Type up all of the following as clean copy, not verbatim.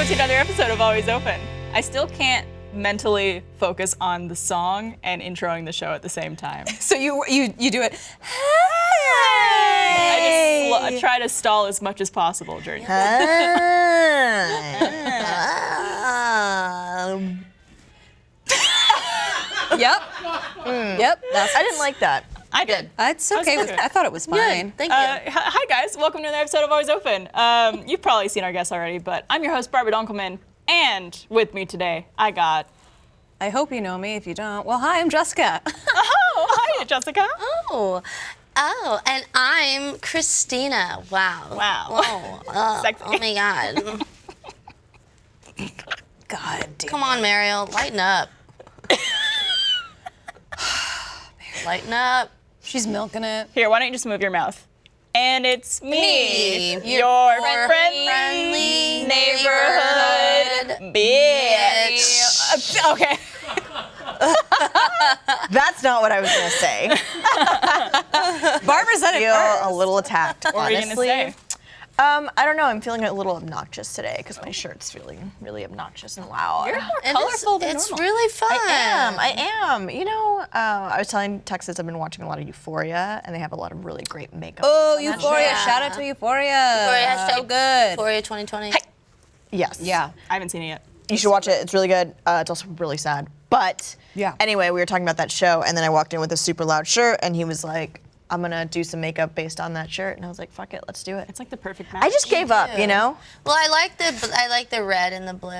to another episode of Always Open. I still can't mentally focus on the song and introing the show at the same time. So you do it. I try to stall as much as possible during it. Yep. Yep. I didn't like that. I did. It's okay. I thought it was fine. Thank you. Hi guys, welcome to another episode of Always Open. You've probably seen our guests already, but I'm your host, Barbara Dunkelman, and with me today, I got... I hope you know me. If you don't, well, hi, I'm Jessica. Oh, hi, Jessica. Oh, and I'm Christina. Wow. Whoa. Sexy. Oh my God. God damn. Come on, Mariel, lighten up. Lighten up. She's milking it. Here, why don't you just move your mouth? And it's me, Me, your friendly neighborhood bitch. Okay. That's not what I was gonna say. Barbara said it I feel first. a little attacked, What were you honestly. gonna say? I don't know. I'm feeling a little obnoxious today because my shirt's feeling really obnoxious and loud. You're more It is- colorful than It's normal. really fun. I am. You know, I was telling Texas I've been watching a lot of Euphoria, and they have a lot of really great makeup. Oh, on that Euphoria! show. Shout out to Euphoria. Hashtag So good. Euphoria 2020. show. Yes. Yeah. I haven't seen it yet. You should watch it. It's really good. It's also really sad. But Yeah. anyway, we were talking about that show, and then I walked in with a super loud shirt, and he was like, I'm gonna do some makeup based on that shirt, and I was like, fuck it, let's do it. It's like the perfect match. I just gave up, you know? Well, I like the red and the blue.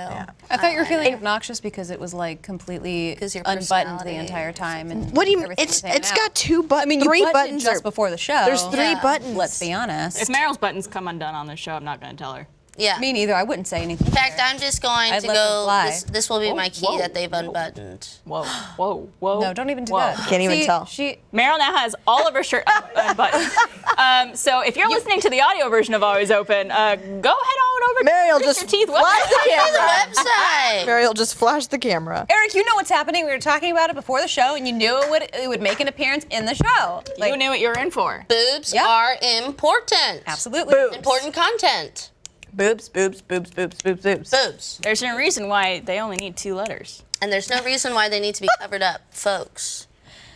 I thought you were feeling obnoxious because it was like completely 'Cause your unbuttoned the personality. entire time. And What do you mean? everything was It's hanging out. got two buttons. I mean, you three buttoned buttons just are- before the show. There's three Yeah. buttons. Let's be honest. If Meryl's buttons come undone on this show, I'm not gonna tell her. Yeah. Me neither. I wouldn't say anything. In fact, I'm just going I'd to let them go. fly. This will be my key whoa, that they've whoa. unbuttoned. Whoa. No, don't even do Whoa. that. Can't even See, tell. Meryl now has all of her shirt unbuttoned. So if you're listening to the audio version of Always Open, go ahead on over Mariel to just Rooster Teeth flash website. the camera. Website. Mariel just flashed the camera. Eric, you know what's happening. We were talking about it before the show, and you knew it would make an appearance in the show. You knew what you were in for. Boobs Yeah. are important. Absolutely. Boobs. Important content. Boobs, boobs, boobs, boobs, boobs, boobs. Boobs. There's no reason why they only need 2 letters. And there's no reason why they need to be covered up, folks.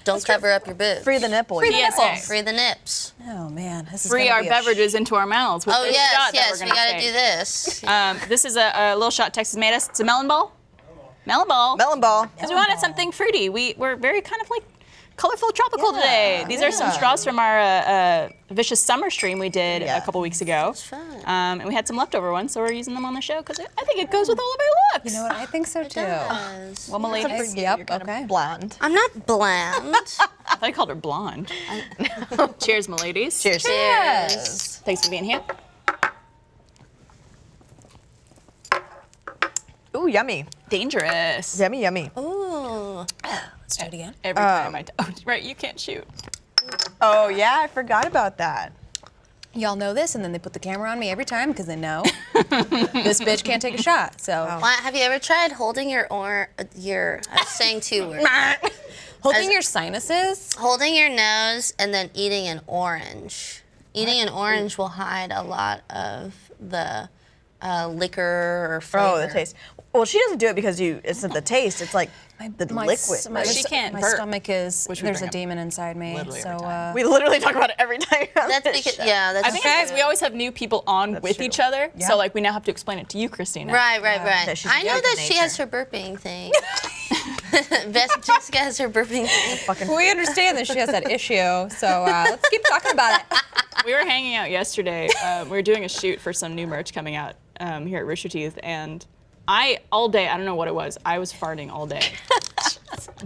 Don't cover up your boobs. Free the nipple. Free the you guys. nipples. Free the nips. Oh man, this is Free gonna our be beverages into our mouths with Oh this yes, shot that yes, we're we gonna gotta take. do this. This is a little shot Texas made us. It's a melon ball. Melon ball. Melon ball. Because we wanted something fruity. We're very kind of like colorful tropical today. These are some straws from our Vicious Summer stream we did a couple weeks ago. fun. And we had some leftover ones, so we're using them on the show because I think it goes with all of our looks. You know what? I think so too. Yes. Well, my ladies, Yep. You're kind Okay. of blonde. I'm not bland. I thought I called her blonde. Cheers, my ladies. Cheers. Cheers. Thanks for being here. Ooh, yummy. Dangerous. Yummy, yummy. Ooh. Let's do it again. Every time right, you can't shoot. Oh, yeah, I forgot about that. Y'all know this, and then they put the camera on me every time because they know this bitch can't take a shot. So Have you ever tried holding your I was saying 2 words. holding your sinuses. Holding your nose and then eating an orange. Eating an orange will hide a lot of the liquor or flavor. Oh, the taste. Well, she doesn't do it because it's not the taste. It's like the liquid. My, She can't my burp, stomach is. which we There's a bring up demon inside me. literally So every time. We literally talk about it every time. on That's this because, show. yeah, that's I think it's because we always have new people on with true. each other, so like we now have to explain it to you, Christina. Right. That she's I know weird that in she has her burping thing. Jessica has her burping thing. we understand that she has that issue. So let's keep talking about it. We were hanging out yesterday. We were doing a shoot for some new merch coming out here at Rooster Teeth, and all day, I don't know what it was, I was farting all day.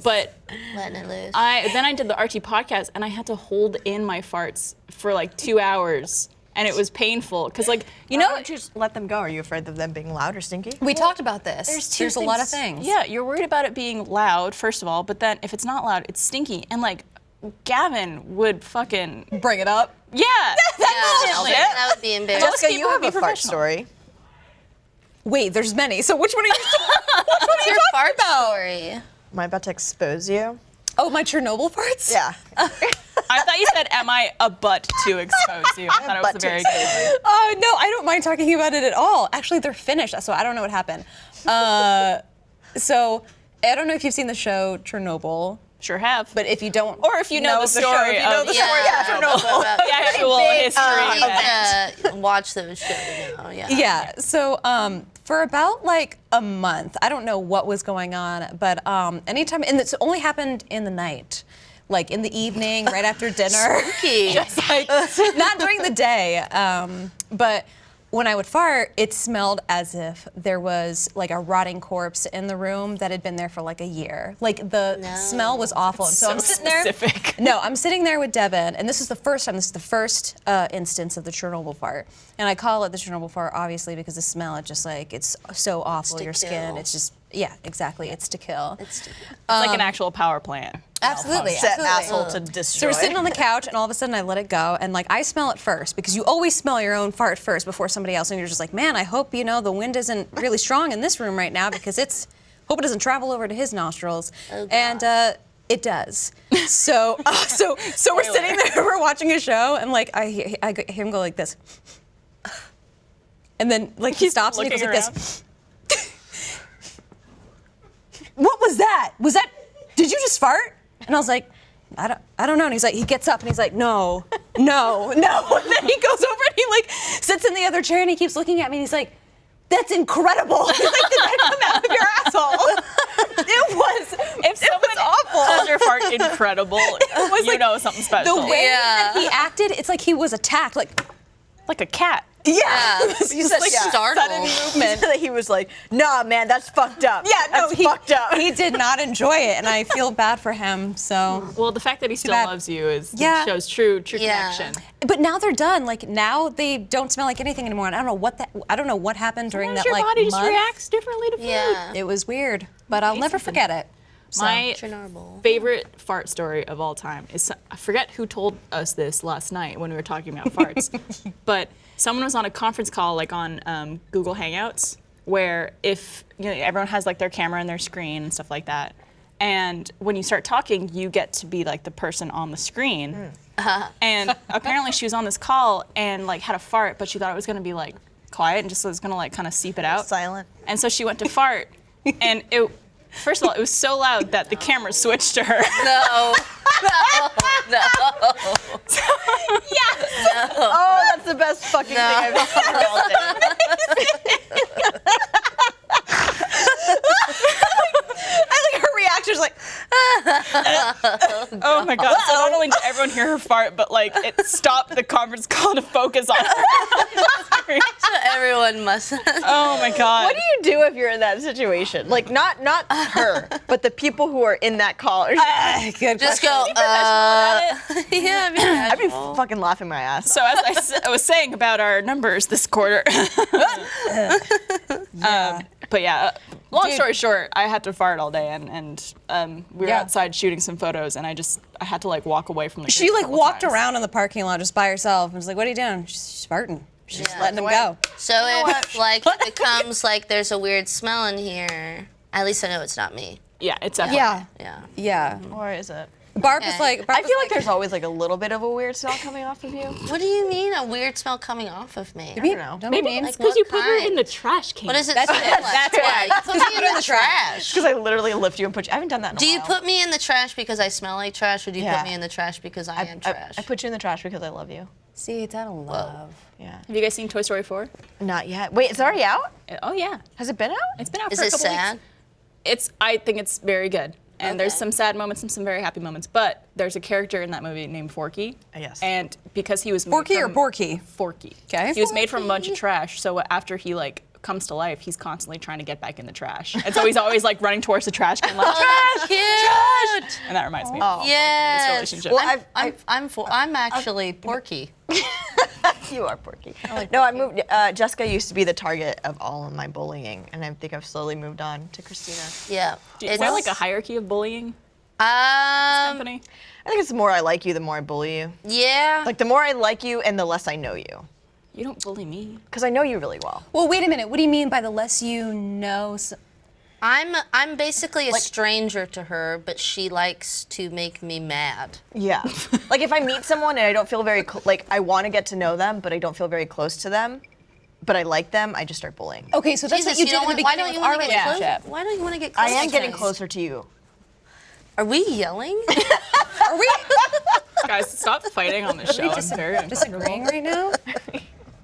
But Letting it loose. then I did the Archie podcast, and I had to hold in my farts for like 2 hours, and it was painful because, like, you Why know, don't you just let them go? Are you afraid of them being loud or stinky? We talked about this. there's a lot of things. Yeah, you're worried about it being loud, first of all, but then if it's not loud, it's stinky, and like Gavin would fucking Bring it up. yeah. That would be embarrassing. Jessica, keep you have it a fart professional. story. Wait, there's many. So which one are you? What's your fart story? Am I about to expose you? Oh, my Chernobyl farts. Yeah. I thought you said, am I a butt to expose you? I thought it was butt a to very expose good one. Oh, no, I don't mind talking about it at all. Actually, they're finished, so I don't know what happened. So, I don't know if you've seen the show Chernobyl, Sure have. but if you don't, or if you know the story if you know of the Yeah. story of Chernobyl. the actual history. Yeah, watch those shows now. Yeah. Yeah. So for about like a month, I don't know what was going on, but anytime, and it's only happened in the night, like in the evening, right after dinner. Spooky. Just like not during the day, but when I would fart, it smelled as if there was like a rotting corpse in the room that had been there for like a year. Like the smell was awful. And so I'm sitting specific. there. No, I'm sitting there with Devin, and this is the first time. This is the first instance of the Chernobyl fart, and I call it the Chernobyl fart obviously because the smell, it just like it's so awful. to Your skin, kill. it's just exactly. It's to kill. It's like an actual power plant. Absolutely. Set absolutely. asshole to So destroy. we're sitting on the couch, and all of a sudden I let it go, and like I smell it first because you always smell your own fart first before somebody else, and you're just like, man, I hope the wind isn't really strong in this room right now because hope it doesn't travel over to his nostrils, and it does. So so we're sitting there, we're watching a show, and like I hear him go like this, and then like he stops and he goes looking like this. What was that? Did you just fart? And I was like, I don't know. And he's like, he gets up and he's like, no. And then he goes over and he like sits in the other chair and he keeps looking at me and he's like, that's incredible. He's like, did that come out of your asshole? It was awful. Calls your fart incredible. was You like know something special. The way Yeah. that he acted, it's like he was attacked. like a cat. Yeah. It was just like startled. sudden movement. that he was like, nah, man, that's fucked up. Yeah, no, that's fucked up. he did not enjoy it, and I feel bad for him. So, Well, the fact that he still bad. loves you Yeah. shows true Yeah. connection. but now they're done. Like now they don't smell like anything anymore. And I don't know what happened during Sometimes that your like body just month. reacts differently to food. Yeah. It was weird, but I'll never something. forget it. So. My Chernobyl. favorite fart story of all time is, I forget who told us this last night when we were talking about farts, but someone was on a conference call like on Google Hangouts where if everyone has like their camera and their screen and stuff like that, and when you start talking, you get to be like the person on the screen. And apparently she was on this call and like had a fart, but she thought it was gonna be like quiet and just was gonna like kind of seep it out. Silent. And so she went to fart, and first of all, it was so loud that the camera switched to her. No. Oh, that's the best fucking thing I've ever heard all day. I like her reaction is like, Oh my god! So not only did everyone hear her fart, but like it stopped the conference call to focus on her. Everyone must. Oh my god! What do you do if you're in that situation? Like, not her, but the people who are in that call. Are good Just question. go. Yeah. I'd be fucking laughing my ass. So as I was saying about our numbers this quarter, but yeah, long story short, I had to fart all day, and we were Yeah. outside shooting some photos, and I had to like walk away from the. She group a like couple walked times. around in the parking lot just by herself and was like, what are you doing? She's farting. She's just Yeah. letting him go. So if like it becomes like there's a weird smell in here, at least I know it's not me. Yeah, it's definitely. Yeah. Yeah. Or is it? Barb was Okay. like, I feel like there's always like a little bit of a weird smell coming off of you. What do you mean a weird smell coming off of me? I don't know. Don't be mean. Like, Because what you put her kind? in the trash can. What does it That's smell it. like? That's Yeah, why. you put me in the trash. Because I literally lift you and put you. I haven't done that in a Do you while. put me in the trash because I smell like trash, or do you Yeah. put me in the trash because I am trash? I put you in the trash because I love you. See, it's out of love. Yeah. Have you guys seen Toy Story 4? Not yet. Wait, it's already out? Oh yeah, Has it been out? it's been out Is for a it couple sad? weeks. I think it's very good. And there's Okay. some sad moments and some very happy moments. But there's a character in that movie named Forky. Yes. And because he was made Forky or from- Porky? Forky. Okay. He was made from a bunch of trash. So after he like comes to life, he's constantly trying to get back in the trash. And so he's always like running towards the trash can, like, Oh, cute. and that reminds me. Oh. Of Yes. this relationship. Well, I'm actually Porky. You are Porky. No, I moved. Jessica used to be the target of all of my bullying, and I think I've slowly moved on to Christina. Yeah. Is there like a hierarchy of bullying Um. company? I think it's the more I like you, the more I bully you. Yeah. Like the more I like you, and the less I know you, You don't bully me. because I know you really well. Well, wait a minute. What do you mean by the less you know? I'm basically a stranger to her, but she likes to make me mad. Yeah. Like if I meet someone and I don't feel very like I want to get to know them, but I don't feel very close to them, but I like them, I just start bullying. Okay, so that's Jesus, what you did don't in the want- why beginning don't you of our want to get relationship. close? Why don't you want to get close? I am to getting us? closer to you. Are we yelling? Are we Guys, stop fighting on the show. I'm very disagreeing right now?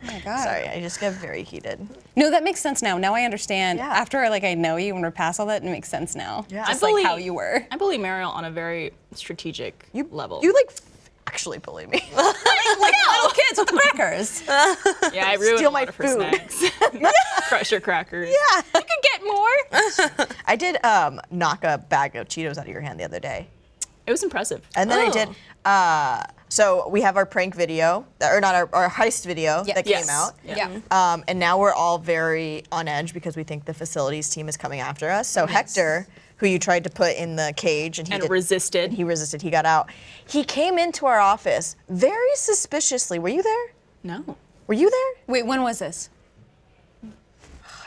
Oh my God. Sorry, I just get very heated. No, that makes sense now. Now I understand. Yeah. After like I know you and we're past all that, it makes sense now. Yeah. Just I like bully- how you were. I bully Mariel on a very strategic level. You like actually bully me. Like little kids with the crackers. yeah, I ruined steal a lot my of her food. snacks. Crush her crackers. Yeah. You can get more. I did knock a bag of Cheetos out of your hand the other day. It was impressive. And then I did. So we have our prank video, or not our heist video that came Yes. out. Yeah. And now we're all very on edge because we think the facilities team is coming after us. So Hector, who you tried to put in the cage and And resisted. he resisted. He got out. He came into our office very suspiciously. Were you there? No. Were you there? Wait, when was this?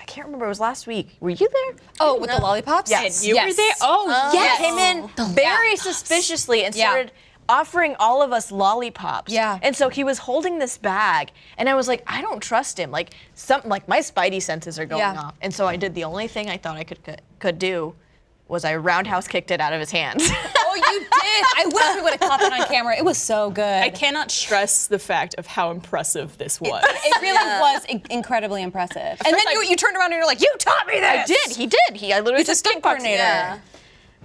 I can't remember. It was last week. Were you there? Oh, with the lollipops? Yes. You were there? Oh, Yeah, came in very suspiciously and Yeah. started offering all of us lollipops. Yeah. And so he was holding this bag, and I was like, I don't trust him. Like something, like my spidey senses are going Yeah. off. And so I did the only thing I thought I could do, was I roundhouse kicked it out of his hands. Oh, you did. I wish we would have caught that on camera. It was so good. I cannot stress the fact of how impressive this was. It really was incredibly impressive. And then you turned around and you're like, you taught me this. I did. He did. I literally He's a just stunt kickboxed coordinator. Yeah.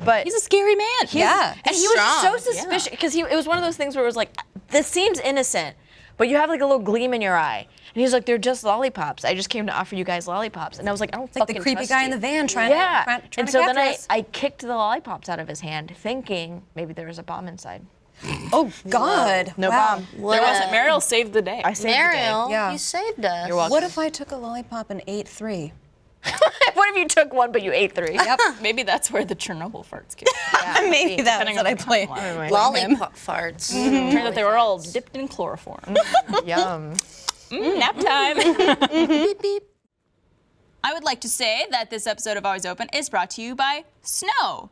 But He's a scary man. Yeah. and he He's was so strong. suspicious because it was one of those things where it was like, this seems innocent, but you have like a little gleam in your eye. And he was like, they're just lollipops. I just came to offer you guys lollipops. And I was like, I don't Like the fucking creepy trust guy you. in the van trying Yeah. to And to so capture then us. I kicked the lollipops out of his hand, thinking maybe there was a bomb inside. Oh God. No wow. bomb. There wasn't. Mariel saved the day. I saved Mariel, Yeah. you saved us. You're welcome. What if I took a lollipop and ate 3? the day. What if you took one but you ate 3? Yep. Maybe that's where the Chernobyl farts came from. Maybe that's Depending what on I the played. timeline. Lollipop farts. Turns out they were all dipped in chloroform. Yum. Nap time. Beep, beep. I would like to say that this episode of Always Open is brought to you by Snow.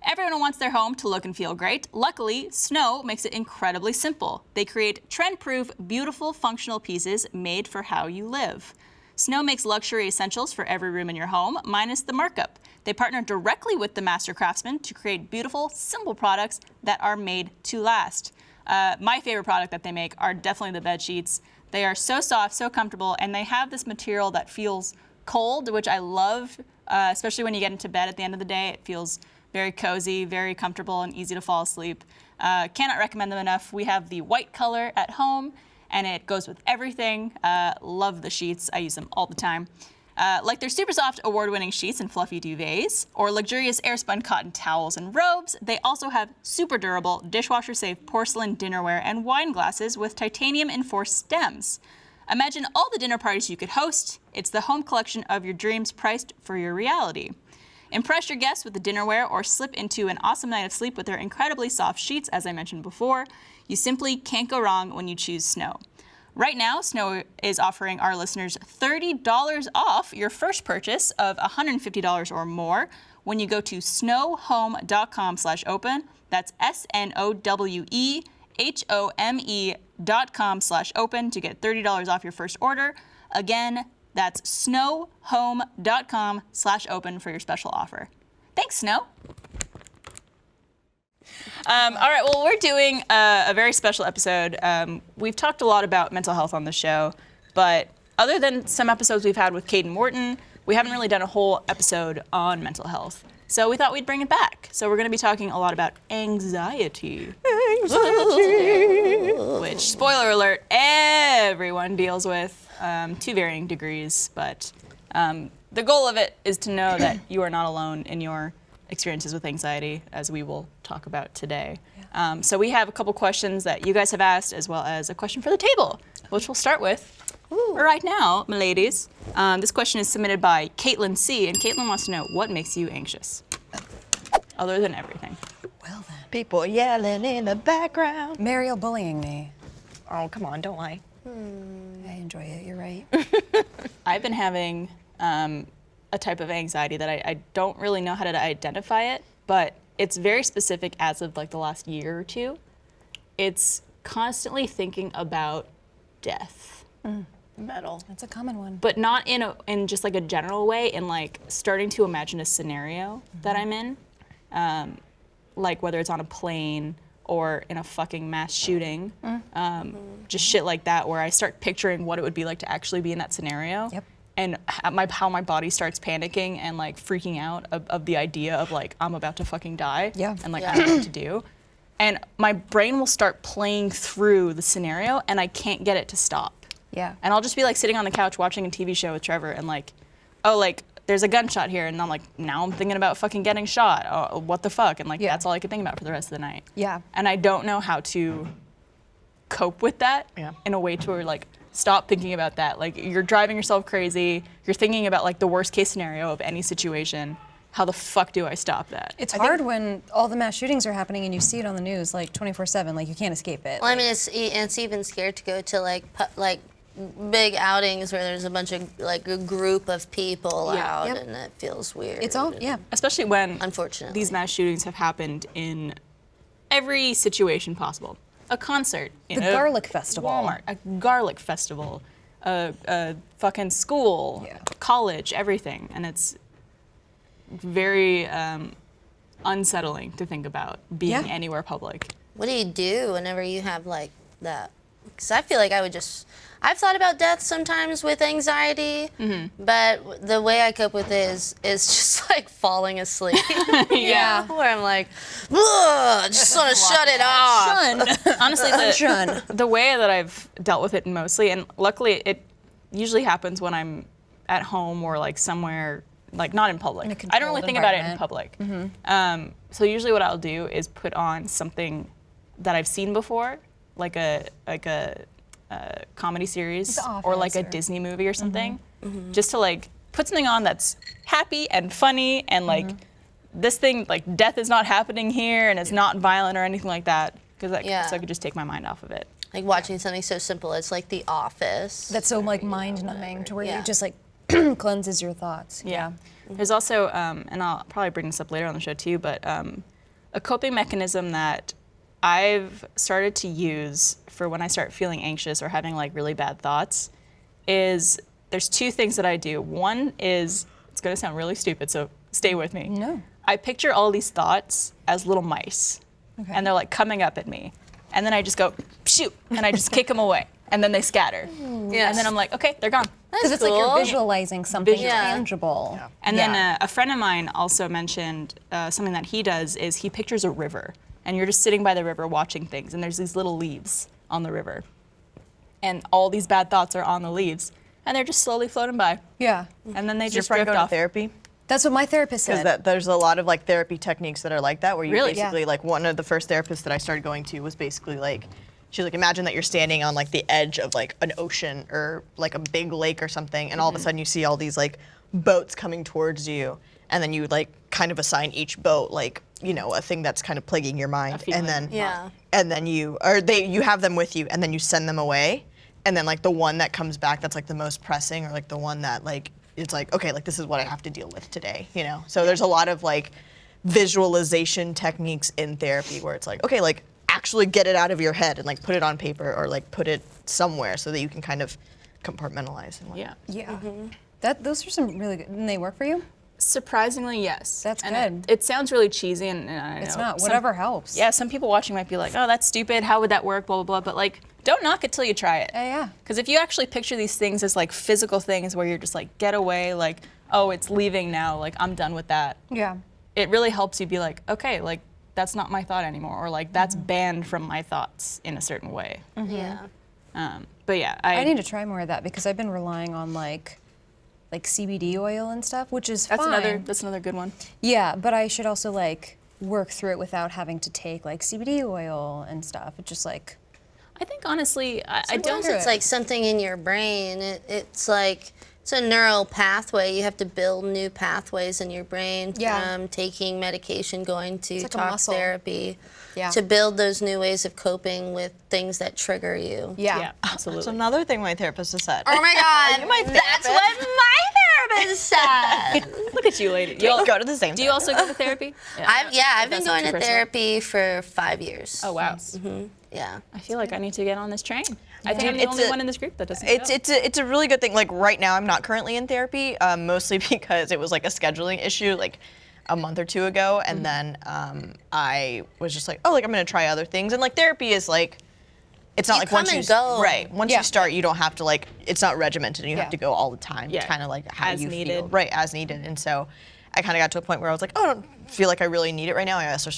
Everyone wants their home to look and feel great. Luckily, Snow makes it incredibly simple. They create trend-proof, beautiful, functional pieces made for how you live. Snow makes luxury essentials for every room in your home, minus the markup. They partner directly with the master craftsmen to create beautiful, simple products that are made to last. My favorite product that they make are definitely the bed sheets. They are so soft, so comfortable, and they have this material that feels cold, which I love, especially when you get into bed at the end of the day. It feels very cozy, very comfortable, and easy to fall asleep. Cannot recommend them enough. We have the white color at home, and it goes with everything. Love the sheets. I use them all the time. Like their super soft award-winning sheets and fluffy duvets, or luxurious air-spun cotton towels and robes, they also have super durable, dishwasher-safe porcelain dinnerware and wine glasses with titanium-enforced stems. Imagine all the dinner parties you could host. It's the home collection of your dreams priced for your reality. Impress your guests with the dinnerware or slip into an awesome night of sleep with their incredibly soft sheets, as I mentioned before. You simply can't go wrong when you choose Snow. Right now, Snow is offering our listeners $30 off your first purchase of $150 or more when you go to snowhome.com/open. That's SNOWEHOME.com/open to get $30 off your first order. Again, that's snowhome.com/open for your special offer. Thanks, Snow. All right, well, we're doing a very special episode. We've talked a lot about mental health on the show, but other than some episodes we've had with Caden Morton, we haven't really done a whole episode on mental health. So we thought we'd bring it back. So we're going to be talking a lot about anxiety. Which, spoiler alert, everyone deals with to varying degrees. But the goal of it is to know that you are not alone in your experiences with anxiety, as we will talk about today. So we have a couple questions that you guys have asked, as well as a question for the table, which we'll start with right now, my ladies. This question is submitted by Caitlin C, and Caitlin wants to know, what makes you anxious? Other than everything. Well then. People yelling in the background. Mariel bullying me. Oh, come on, don't lie. I enjoy it, you're right. I've been having a type of anxiety that I don't really know how to identify it, but it's very specific as of like the last year or two. It's constantly thinking about death. Metal. That's a common one. But not in just like a general way, in like starting to imagine a scenario that I'm in, like whether it's on a plane or in a fucking mass shooting, just shit like that, where I start picturing what it would be like to actually be in that scenario. Yep. And how my body starts panicking and like freaking out of the idea of like I'm about to fucking die. Yeah. And like I don't know what to do. And my brain will start playing through the scenario and I can't get it to stop. Yeah. And I'll just be like sitting on the couch watching a TV show with Trevor and like, oh, like there's a gunshot here. And I'm like, now I'm thinking about fucking getting shot. Oh, what the fuck? And like, Yeah. that's all I could think about for the rest of the night. Yeah. And I don't know how to cope with that in a way to where like, stop thinking about that. Like you're driving yourself crazy. You're thinking about like the worst case scenario of any situation. How the fuck do I stop that? It's hard when all the mass shootings are happening and you see it on the news like 24/7. Like you can't escape it. Well, I mean, it's even scared to go to like big outings where there's a bunch of like a group of people out, Yep. and it feels weird. It's all Especially when Unfortunately. these mass shootings have happened in every situation possible. A concert, The garlic festival. Walmart, a garlic festival, a fucking school, Yeah. college, everything, and it's very unsettling to think about being Yeah. anywhere public. What do you do whenever you have like that? Because I feel like I've thought about death sometimes with anxiety, but the way I cope with it is just like falling asleep. Yeah. Where I'm like, ugh, just want to shut it off. Honestly, Shun. the way that I've dealt with it mostly, and luckily it usually happens when I'm at home or like somewhere, like not in public. In a I don't really controlled think about it in environment. public. So usually what I'll do is put on something that I've seen before, like a comedy series The or like a Office or- Disney movie or something, just to like put something on that's happy and funny and like this thing, like death is not happening here and it's not violent or anything like that, because so I could just take my mind off of it. Like watching something so simple as like The Office. That's so like mind numbing to where Yeah. you just like cleanses your thoughts. Yeah. There's also, and I'll probably bring this up later on the show too, but a coping mechanism that I've started to use for when I start feeling anxious or having like really bad thoughts is there's two things that I do. One is, it's gonna sound really stupid, so stay with me. No. I picture all these thoughts as little mice, Okay. and they're like coming up at me. And then I just go, shoot, and I just kick them away. And then they scatter. Yes. And then I'm like, okay, they're gone. Because it's like you're visualizing something Yeah. tangible. And then a friend of mine also mentioned something that he does is he pictures a river, and you're just sitting by the river watching things, and there's these little leaves on the river, and all these bad thoughts are on the leaves, and they're just slowly floating by, Yeah. and then they Does your just friend drift go to off. therapy? That's what my therapist Because said. there's a lot of like therapy techniques that are like that, where you Really? basically like one of the first therapists that I started going to was basically like, she's like, imagine that you're standing on like the edge of like an ocean or like a big lake or something, and all of a sudden you see all these like boats coming towards you, and then you like kind of assign each boat like, you know, a thing that's kind of plaguing your mind, feeling. and then Yeah. and then you have them with you, and then you send them away, and then like the one that comes back that's like the most pressing, or like the one that like it's like, okay, like this is what I have to deal with today, you know. So there's a lot of like visualization techniques in therapy where it's like, okay, like actually get it out of your head and like put it on paper or like put it somewhere so that you can kind of compartmentalize and whatnot. Yeah. Yeah. Those are some really good. And they work for you? Surprisingly, yes. That's and good. It sounds really cheesy, and I It's know not. some- Whatever helps. Yeah, some people watching might be like, oh, that's stupid. How would that work? Blah, blah, blah. But like, don't knock it till you try it. Yeah. Because if you actually picture these things as like physical things where you're just like, get away, like, oh, it's leaving now, like, I'm done with that. Yeah. It really helps you be like, okay, like, that's not my thought anymore, or like, that's banned from my thoughts in a certain way. Yeah. But yeah, I need to try more of that because I've been relying on like CBD oil and stuff, which is that's fine. that's another good one. Yeah, but I should also like work through it without having to take like CBD oil and stuff. It's just like I think honestly, I don't. Sometimes it's like something in your brain. It's like it's a neural pathway. You have to build new pathways in your brain Yeah. from taking medication, going to like a talk muscle. therapy, Yeah. to build those new ways of coping with things that trigger you. Yeah, absolutely. That's another thing my therapist has said. Oh my God, my that's therapist? what my been sad. Look at you, lady. You all go to the same. Do you also go to therapy? I've been That's not going too to personal. therapy for 5 years. Oh wow. Yeah. I feel like I need to get on this train. I think I'm the It's only a- one in this group that doesn't. It's a really good thing. Like right now, I'm not currently in therapy, mostly because it was like a scheduling issue, like a month or two ago, and then I was just like, oh, like I'm gonna try other things, and like therapy is like, it's not You like come once and you go. right once Yeah. you start, you don't have to like, it's not regimented, and you Yeah. have to go all the time. Yeah. It's kind of like how As you needed. feel, right, as needed, and so. I kind of got to a point where I was like, oh, I don't feel like I really need it right now. I also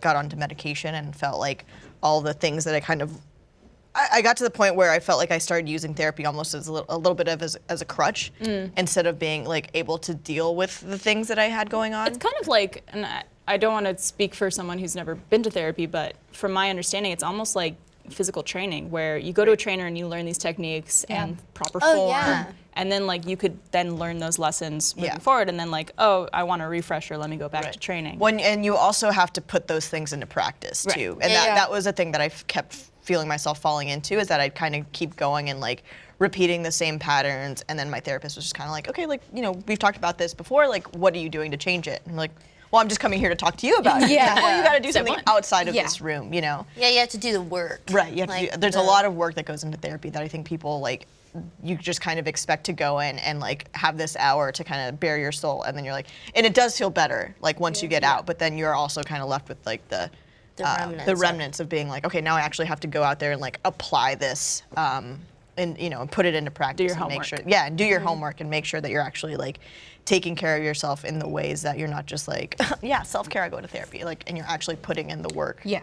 got onto medication and felt like all the things that I got to the point where I felt like I started using therapy almost as a little bit of as a crutch instead of being like able to deal with the things that I had going on. It's kind of like, and I don't want to speak for someone who's never been to therapy, but from my understanding, it's almost like physical training where you go to a trainer and you learn these techniques and proper Oh, form. yeah. And then like you could then learn those lessons moving Yeah. forward, and then like, oh, I want a refresher, let me go back to training. And you also have to put those things into practice Right. too. And Yeah. that was a thing that I kept feeling myself falling into, is that I'd kind of keep going and like repeating the same patterns. And then my therapist was just kind of like, okay, like, you know, we've talked about this before, like, what are you doing to change it? And I'm like, well, I'm just coming here to talk to you about it. Yeah. Well, you got to do Step something one. outside of Yeah. this room, you know? Yeah, you have to do the work. Right. You have to Like do, there's a the- lot of work that goes into therapy that I think people like, you just kind of expect to go in and like have this hour to kind of bare your soul, and then you're like, and it does feel better like once you get out, but then you're also kind of left with like the remnants of being like, okay, now I actually have to go out there and like apply this and you know, and put it into practice your and make homework. sure, yeah, and do your homework and make sure that you're actually like taking care of yourself in the ways that you're not just like, yeah, self-care, I go to therapy, like, and you're actually putting in the work. Yeah.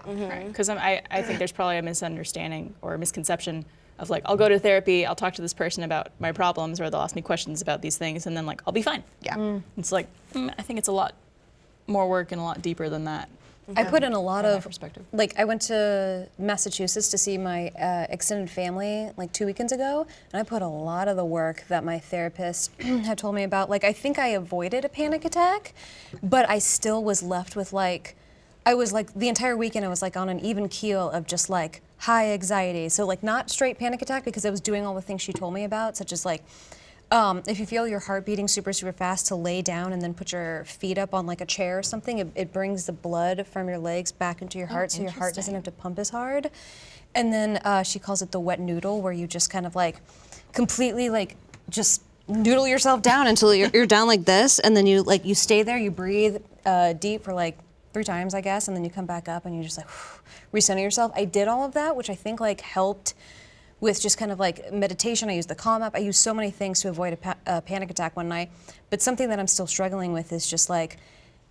Because I think there's probably a misunderstanding or a misconception of like, I'll go to therapy, I'll talk to this person about my problems, or they'll ask me questions about these things, and then like, I'll be fine. Yeah. It's like, I think it's a lot more work and a lot deeper than that. I put in a lot From that of perspective. like I went to Massachusetts to see my extended family like 2 weekends ago, and I put a lot of the work that my therapist had told me about. Like I think I avoided a panic attack, but I still was left with like, I was like the entire weekend I was like on an even keel of just like high anxiety. So like not straight panic attack because I was doing all the things she told me about, such as like if you feel your heart beating super, super fast, to lay down and then put your feet up on like a chair or something. It brings the blood from your legs back into your heart, so your heart doesn't have to pump as hard. And then she calls it the wet noodle, where you just kind of like completely like just noodle yourself down until you're down like this, and then you stay there, you breathe deep for like 3 times, I guess, and then you come back up and you just like recenter yourself. I did all of that, which I think like helped with just kind of like meditation. I used the Calm app. I used so many things to avoid a panic attack one night. But something that I'm still struggling with is just like,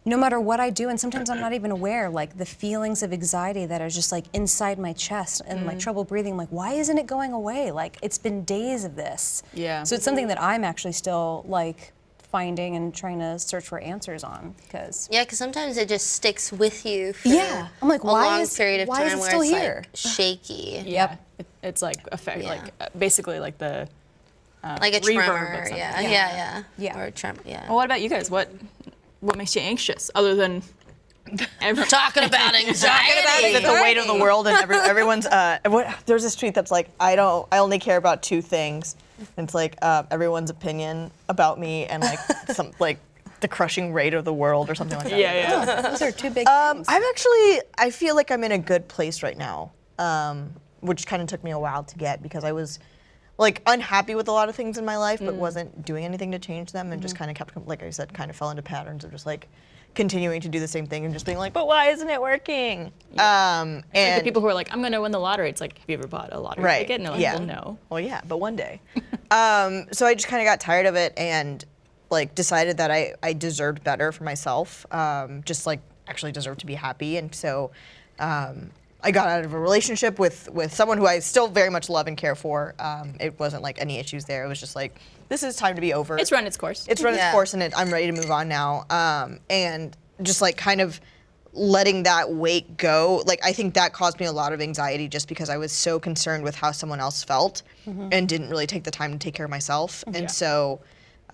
no matter what I do, and sometimes I'm not even aware, like the feelings of anxiety that are just like inside my chest and like trouble breathing, like why isn't it going away? Like it's been days of this. Yeah. So it's something that I'm actually still like finding and trying to search for answers on, because Yeah, because sometimes it just sticks with you for Yeah. I'm like, a why long is- period of why is time it where still it's here? like shaky. Yeah. It's like Yeah. like basically like the Like a reverb of tremor. something. Yeah. Yeah. Or a tremor, yeah. Well, what about you guys? What makes you anxious other than Talking about anxiety. Is it the weight of the world and everyone's there's this tweet that's like, I only care about 2 things. And it's like everyone's opinion about me and like some like the crushing rate of the world or something like that. yeah. those are 2 big things. I feel like I'm in a good place right now, which kind of took me a while to get, because I was like unhappy with a lot of things in my life, but wasn't doing anything to change them, and just kind of kept, like I said, kind of fell into patterns of just like continuing to do the same thing and just being like, but why isn't it working? Like the And people who are like, I'm gonna win the lottery. It's like, have you ever bought a lottery right, ticket? And they're like, yeah. well, no. Well, yeah, but one day. So I just kind of got tired of it and like decided that I deserved better for myself. Just like actually deserved to be happy, and so I got out of a relationship with someone who I still very much love and care for. It wasn't like any issues there. It was just like, this is time to be over. It's run its course. It's run its Yeah. course, and I'm ready to move on now. And just like kind of letting that weight go, like I think that caused me a lot of anxiety, just because I was so concerned with how someone else felt and didn't really take the time to take care of myself. And so,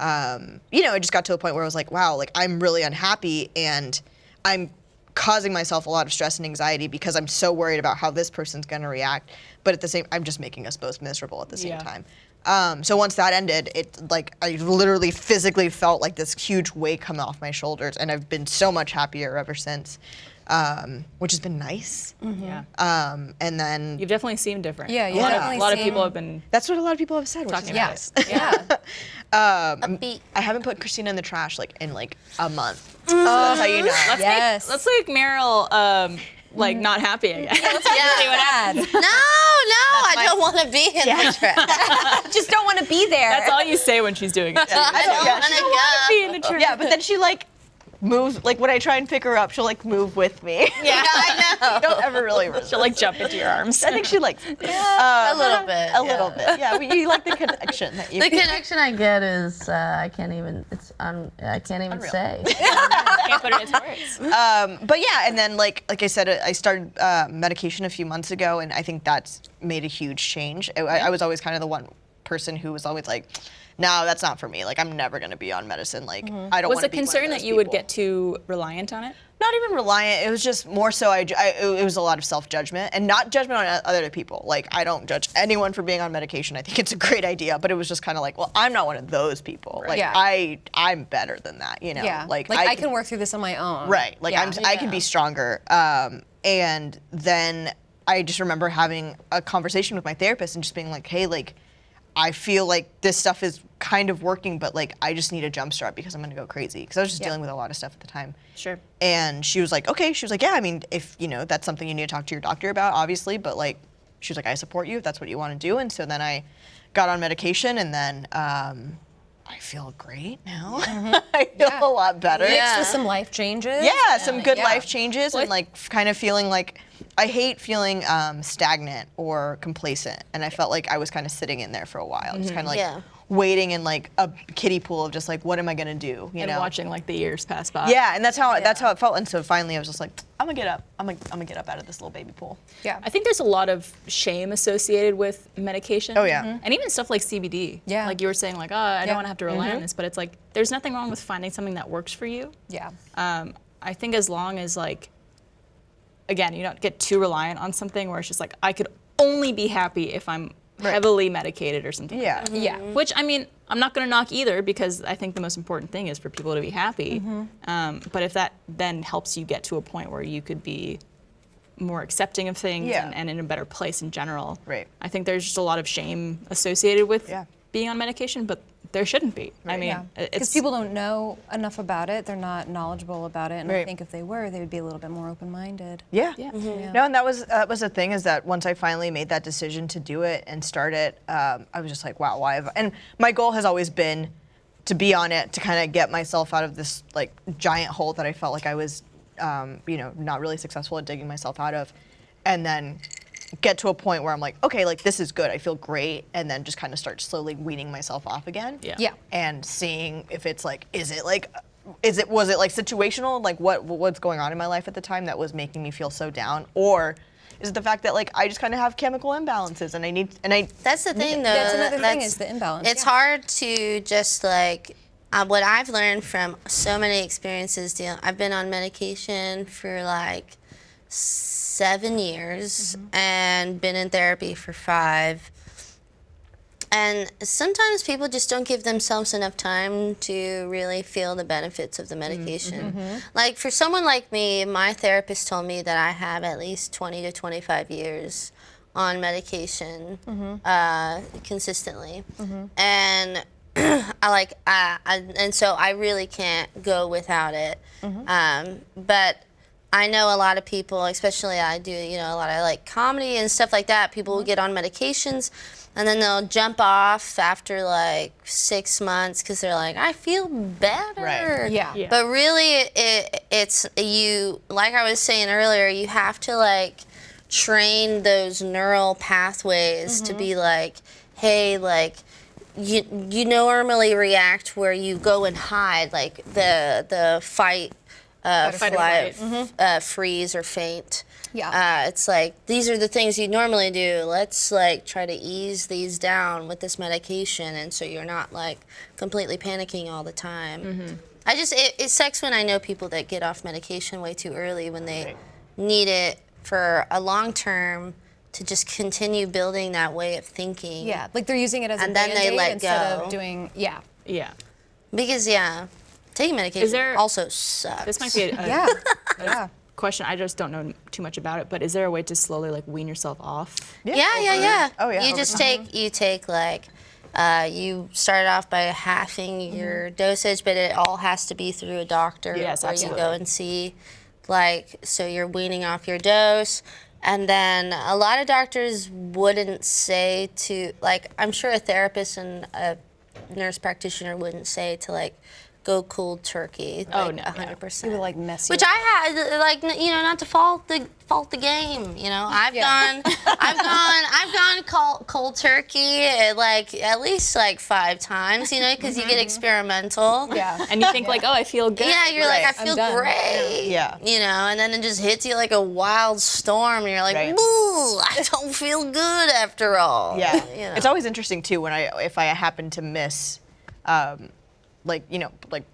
you know, it just got to a point where I was like, wow, like I'm really unhappy, and I'm causing myself a lot of stress and anxiety because I'm so worried about how this person's going to react. But at the same, I'm just making us both miserable at the same Yeah. time. So once that ended, it like I literally physically felt like this huge weight come off my shoulders, and I've been so much happier ever since, which has been nice. Yeah. And then You've definitely seemed different. Yeah, you a definitely lot of seem- people have been that's what a lot of people have said, which is talking about nice. it. Yeah. Upbeat. I haven't put Christina in the trash like in like a month. So that's how you know. Let's make Meryl like not happy again. Yeah. No, I don't want to be in the trash. Just don't want to be there. That's all you say when she's doing it. I don't want to go. Be in the church. Yeah, but then she like moves, like when I try and pick her up, she'll like move with me. Yeah, I know. I don't ever really She'll like jump into your arms. I think she likes it. A little bit. A little bit. Yeah, but you like the connection that you The connection I get is I can't even. I can't even say. Can't put it into words. But yeah, and then like I said, I started medication a few months ago, and I think that's made a huge change. I was always kind of the one person who was always like, no, that's not for me. Like, I'm never going to be on medicine. Like, I don't Was want the to be one of concern those that you would people. get too reliant on it? Not even reliant. It was just more so it was a lot of self-judgment, and not judgment on other people. Like, I don't judge anyone for being on medication. I think it's a great idea, but it was just kind of like, well, I'm not one of those people. Like, Yeah. I'm better than that, you know? Yeah. Like I can work through this on my own. Right. Like Yeah. I can be stronger. And then I just remember having a conversation with my therapist and just being like, hey, like, I feel like this stuff is kind of working, but like I just need a jump start because I'm gonna go crazy. Because I was just dealing with a lot of stuff at the time. Sure. And she was like, okay. She was like, yeah, I mean, if that's something you need to talk to your doctor about, obviously, but like, she was like, I support you if that's what you want to do. And so then I got on medication, and then I feel great now. I feel a lot better. Yeah. Mixed with some life changes. Yeah, some good Yeah. life changes, and like kind of feeling like I hate feeling stagnant or complacent, and I felt like I was kind of sitting in there for a while, just kind of like Yeah. waiting in like a kiddie pool of just like, what am I gonna do? You And know? watching like the years pass by. Yeah, and that's how it felt. And so finally, I was just like, I'm gonna get up. I'm gonna get up out of this little baby pool. Yeah. I think there's a lot of shame associated with medication. Oh, yeah. And even stuff like CBD. Yeah. Like you were saying, like, oh, I Yeah. don't want to have to rely on this, but it's like there's nothing wrong with finding something that works for you. Yeah. I think as long as like, again, you don't get too reliant on something where it's just like I could only be happy if I'm heavily medicated or something. Yeah. Like that. Yeah. Which I mean, I'm not going to knock either because I think the most important thing is for people to be happy. But if that then helps you get to a point where you could be more accepting of things Yeah. and in a better place in general, Right. I think there's just a lot of shame associated with Yeah. being on medication, but there shouldn't be. I mean, Yeah. it's Because people don't know enough about it. They're not knowledgeable about it. And I Right. think if they were, they would be a little bit more open-minded. Yeah. Yeah. No, and that was the thing, is that once I finally made that decision to do it and start it, I was just like, wow, why have and my goal has always been to be on it, to kind of get myself out of this like giant hole that I felt like I was not really successful at digging myself out of, and then get to a point where I'm like, okay, like this is good, I feel great, and then just kind of start slowly weaning myself off again. Yeah. Yeah. And seeing if it's like, was it like situational, like what's going on in my life at the time that was making me feel so down, or is it the fact that like I just kind of have chemical imbalances and I That's the thing, though. That's another thing is the imbalance. It's Yeah. hard to just like what I've learned from so many experiences. I've been on medication for like 7 years and been in therapy for 5. And sometimes people just don't give themselves enough time to really feel the benefits of the medication. Like for someone like me, my therapist told me that I have at least 20 to 25 years on medication consistently. And and so I really can't go without it. But I know a lot of people, especially I do, a lot of like comedy and stuff like that. People will get on medications and then they'll jump off after like 6 months because they're like, I feel better. Right. Yeah. Yeah. But really, it's you. Like I was saying earlier, you have to like train those neural pathways to be like, hey, like. You normally react where you go and hide, like the fight, fight or flight, freeze or faint. Yeah. It's like these are the things you normally do. Let's like try to ease these down with this medication, and so you're not like completely panicking all the time. I just it sucks when I know people that get off medication way too early when they need it for a long term to just continue building that way of thinking. Yeah, like they're using it as And a then they Band-Aid let instead go. of doing, yeah. Yeah. Because taking medication Is there- also sucks. This might be a Yeah, yeah. question. I just don't know too much about it, but is there a way to slowly like wean yourself off? Yeah. Oh, yeah, You over just time. take like, you start off by halving your dosage, but it all has to be through a doctor. Yes, where absolutely. you go and see, like, so you're weaning off your dose. And then a lot of doctors wouldn't say to, like, I'm sure a therapist and a nurse practitioner wouldn't say to, like, go cold turkey. Oh, like, no, yeah. 100%. It would like mess you Which up. I had, like, not to fault the game. I've gone cold turkey like at least like 5 times. Because you get experimental. Yeah. And you think like, oh, I feel good. Yeah, you're like, I Right. feel done. great. Yeah. And then it just hits you like a wild storm, and you're like, Right. boo, I don't feel good after all. Yeah. You know. It's always interesting too if I happen to miss, like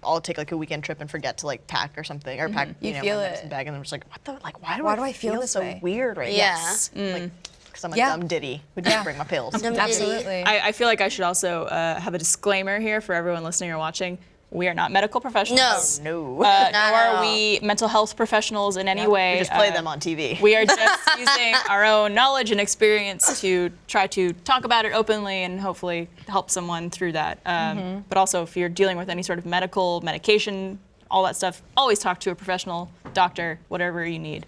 I'll take like a weekend trip and forget to like pack or something or pack You my feel medicine it. bag, and I'm just like, what the like why Why do I feel this so way? weird right Yeah. now? Like, because I'm a Yeah. dumb ditty who didn't bring my pills. Dumb ditty. Absolutely. I feel like I should also have a disclaimer here for everyone listening or watching. We are not medical professionals. No. Nor Not at are all. we mental health professionals in any way. We just play them on TV. We are just using our own knowledge and experience to try to talk about it openly and hopefully help someone through that. But also, if you're dealing with any sort of medication, all that stuff, always talk to a professional, doctor, whatever you need.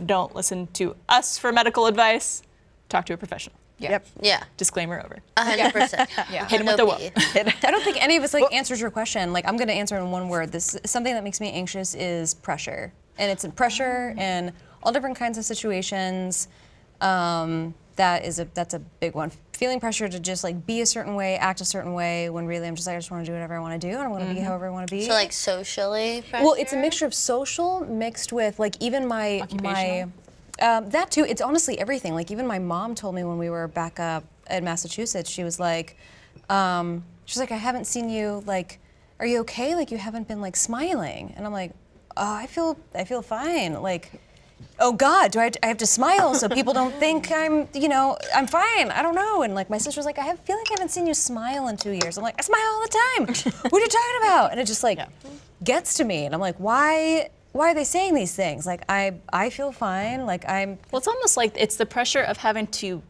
Don't listen to us for medical advice. Talk to a professional. Yep. Yeah, Disclaimer over. 100%. Yeah. Hit him with the whoop. I don't think any of us answers your question. Like I'm gonna answer in one word. This something that makes me anxious is pressure, and it's in pressure in all different kinds of situations. That's a big one. Feeling pressure to just like be a certain way, act a certain way, when really I just want to do whatever I want to do, and I want to be however I want to be. So like socially pressure? Well, it's a mixture of social mixed with like even my Occupational? that too. It's honestly everything. Like even my mom told me when we were back up in Massachusetts, she was like, I haven't seen you. Like, are you okay? Like you haven't been like smiling. And I'm like, oh, I feel fine. Like, oh God, I have to smile so people don't think I'm fine. I don't know. And like my sister's like, I feel like I haven't seen you smile in 2 years. I'm like, I smile all the time. What are you talking about? And it just like gets to me. And I'm like, why are they saying these things? Like I feel fine. Like I'm. Well, it's almost like it's the pressure of having to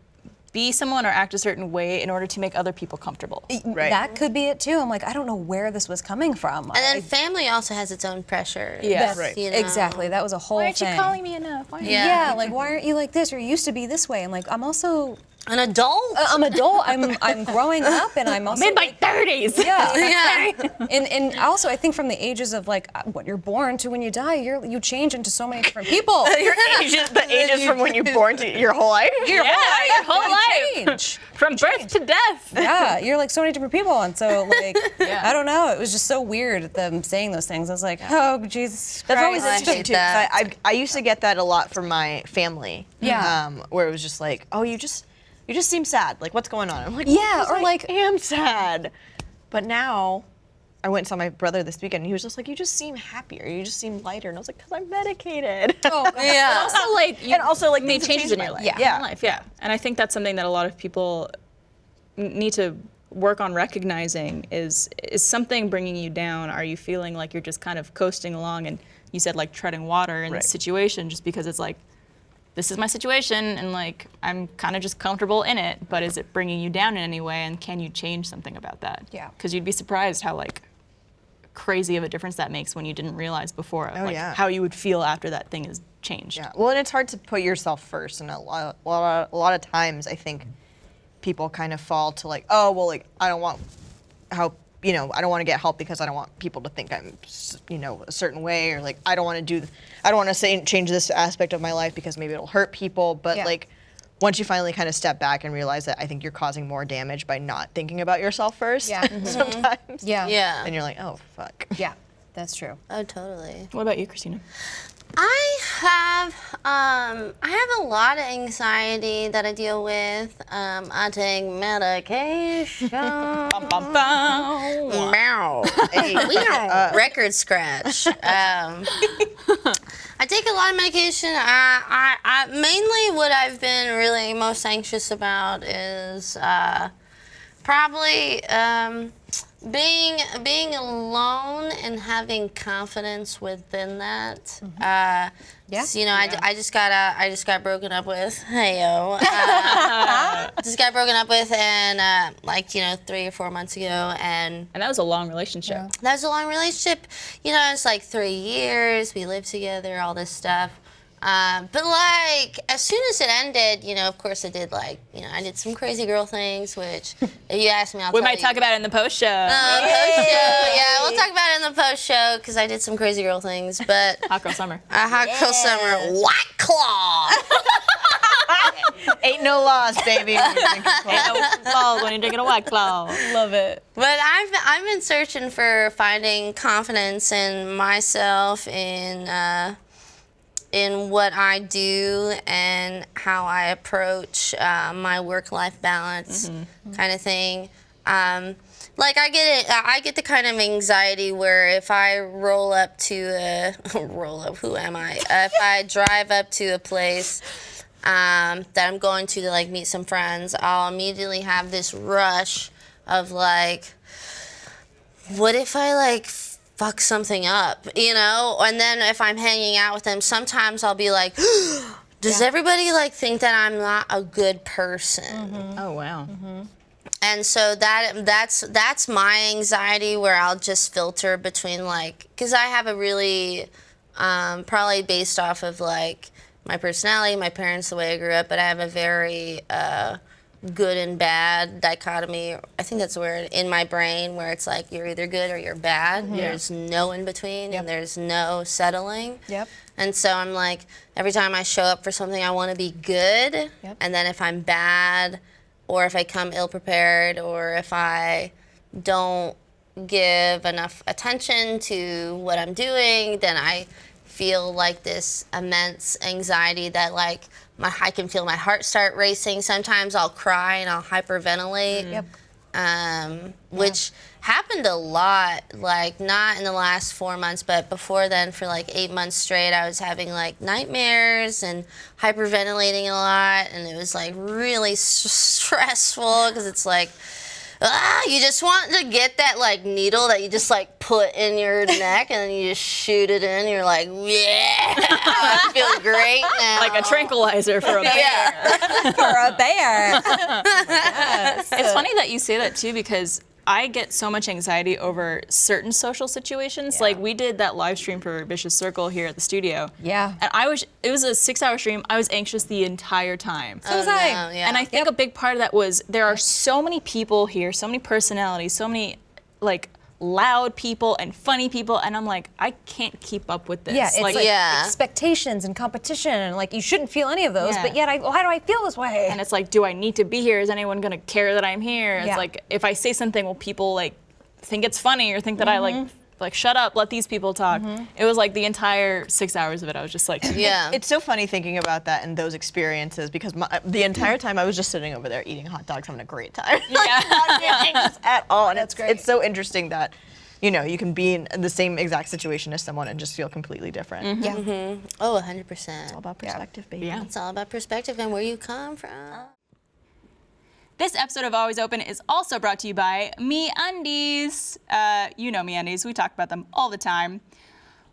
be someone or act a certain way in order to make other people comfortable. Right. That could be it too. I'm like, I don't know where this was coming from. And then family also has its own pressure. Yes. Right. Exactly. That was a whole thing. me enough? Why Yeah, like why aren't you like this or you used to be this way? And like I'm also An adult? I'm adult. I'm growing up and I'm also I'm in my like, 30s. yeah. Yeah. And also I think from the ages of like when you're born to when you die, you change into so many different people. The ages from when you're born to your whole life. Your whole life. change. From birth to death. Yeah, you're like so many different people, and so like I don't know. It was just so weird them saying those things. I was like, oh Jesus Christ. That's always I interesting hate too. 'Cause that. I used to get that a lot from my family. Yeah. Where it was just like, oh, you just seem sad. Like, what's going on? I'm like, Yeah, "Because or I like- am sad. But now, I went and saw my brother this weekend, and he was just like, you just seem happier. You just seem lighter. And I was like, because I'm medicated. Oh, God. Yeah. Also, like, you And also, like, made things have changes in changed your my life. life. Yeah. In life, yeah. And I think that's something that a lot of people need to work on recognizing is something bringing you down? Are you feeling like you're just kind of coasting along and you said like treading water in Right. this situation just because it's like, this is my situation and like I'm kind of just comfortable in it, but is it bringing you down in any way and can you change something about that? Yeah. Because you'd be surprised how like crazy of a difference that makes when you didn't realize before of, Oh, like yeah. how you would feel after that thing is changed. Yeah. Well, and it's hard to put yourself first, and a lot of times I think people kind of fall to like, oh, well, like I don't want help. I don't want to get help because I don't want people to think I'm, a certain way, or like I don't want to change this aspect of my life because maybe it'll hurt people. But Yeah. like, once you finally kind of step back and realize that I think you're causing more damage by not thinking about yourself first. Yeah. Sometimes. Yeah. Yeah. And you're like, oh fuck. Yeah, that's true. Oh, totally. What about you, Christina? I have a lot of anxiety that I deal with. I take medication. Bum, bum, bum. Meow. Record scratch. I take a lot of medication. Mainly what I've been really most anxious about is probably being alone and having confidence within that. Yeah. So, I just got broken up with. Heyo. Just got broken up with, and 3 or 4 months ago, and And that was a long relationship. that was a long relationship. It's like 3 years. We lived together, all this stuff. But as soon as it ended, of course I did I did some crazy girl things, which if you ask me, I'll We tell might you. talk about it in the post show. Post show. Yeah, we'll talk about it in the post show because I did some crazy girl things. But Hot girl summer. a hot girl summer, White Claw. Ain't no loss, baby. Ain't no balls when you're drinking a White Claw. Love it. But I've been searching for finding confidence in myself, in what I do and how I approach my work-life balance kind of thing. I get the kind of anxiety where if I roll up to who am I? If I drive up to a place that I'm going to meet some friends, I'll immediately have this rush of what if I fuck something up, And then if I'm hanging out with them, sometimes I'll be like, does everybody think that I'm not a good person? Oh, wow. And so that's my anxiety, where I'll just filter between because I have a really probably based off of my personality, my parents, the way I grew up, but I have a very good and bad dichotomy, I think that's the word, in my brain, where it's you're either good or you're bad. There's no in between, and there's no settling. Yep. And so I'm every time I show up for something, I want to be good. Yep. And then if I'm bad, or if I come ill prepared, or if I don't give enough attention to what I'm doing, then I feel this immense anxiety that I can feel my heart start racing. Sometimes I'll cry and I'll hyperventilate. Yep. Which happened a lot, not in the last 4 months, but before then for 8 months straight, I was having nightmares and hyperventilating a lot, and it was really stressful because it's you just want to get that needle that you just put in your neck, and then you just shoot it in. You're yeah, I feel great now. Like a tranquilizer for a bear. For a bear. It's funny that you say that too, because I get so much anxiety over certain social situations. Yeah. We did that live stream for Vicious Circle here at the studio. Yeah. And it was a 6-hour stream. I was anxious the entire time. So was I. No, yeah. And I think a big part of that was there are so many people here, so many personalities, so many loud people and funny people, and I'm I can't keep up with this. Yeah, it's Yeah. expectations and competition, and you shouldn't feel any of those, Yeah. but yet why do I feel this way? And it's do I need to be here? Is anyone gonna care that I'm here? It's Yeah. if I say something, will people think it's funny or think that I shut up, let these people talk? It was the entire 6 hours of it. I was just Yeah. It's so funny thinking about that and those experiences, because the entire time I was just sitting over there eating hot dogs, having a great time. Not being anxious at all. And That's it's, great. it's so interesting that, you can be in the same exact situation as someone and just feel completely different. Yeah. Oh, 100%. All about perspective, baby. Yeah. It's all about perspective and where you come from. This episode of Always Open is also brought to you by MeUndies. You know MeUndies. We talk about them all the time.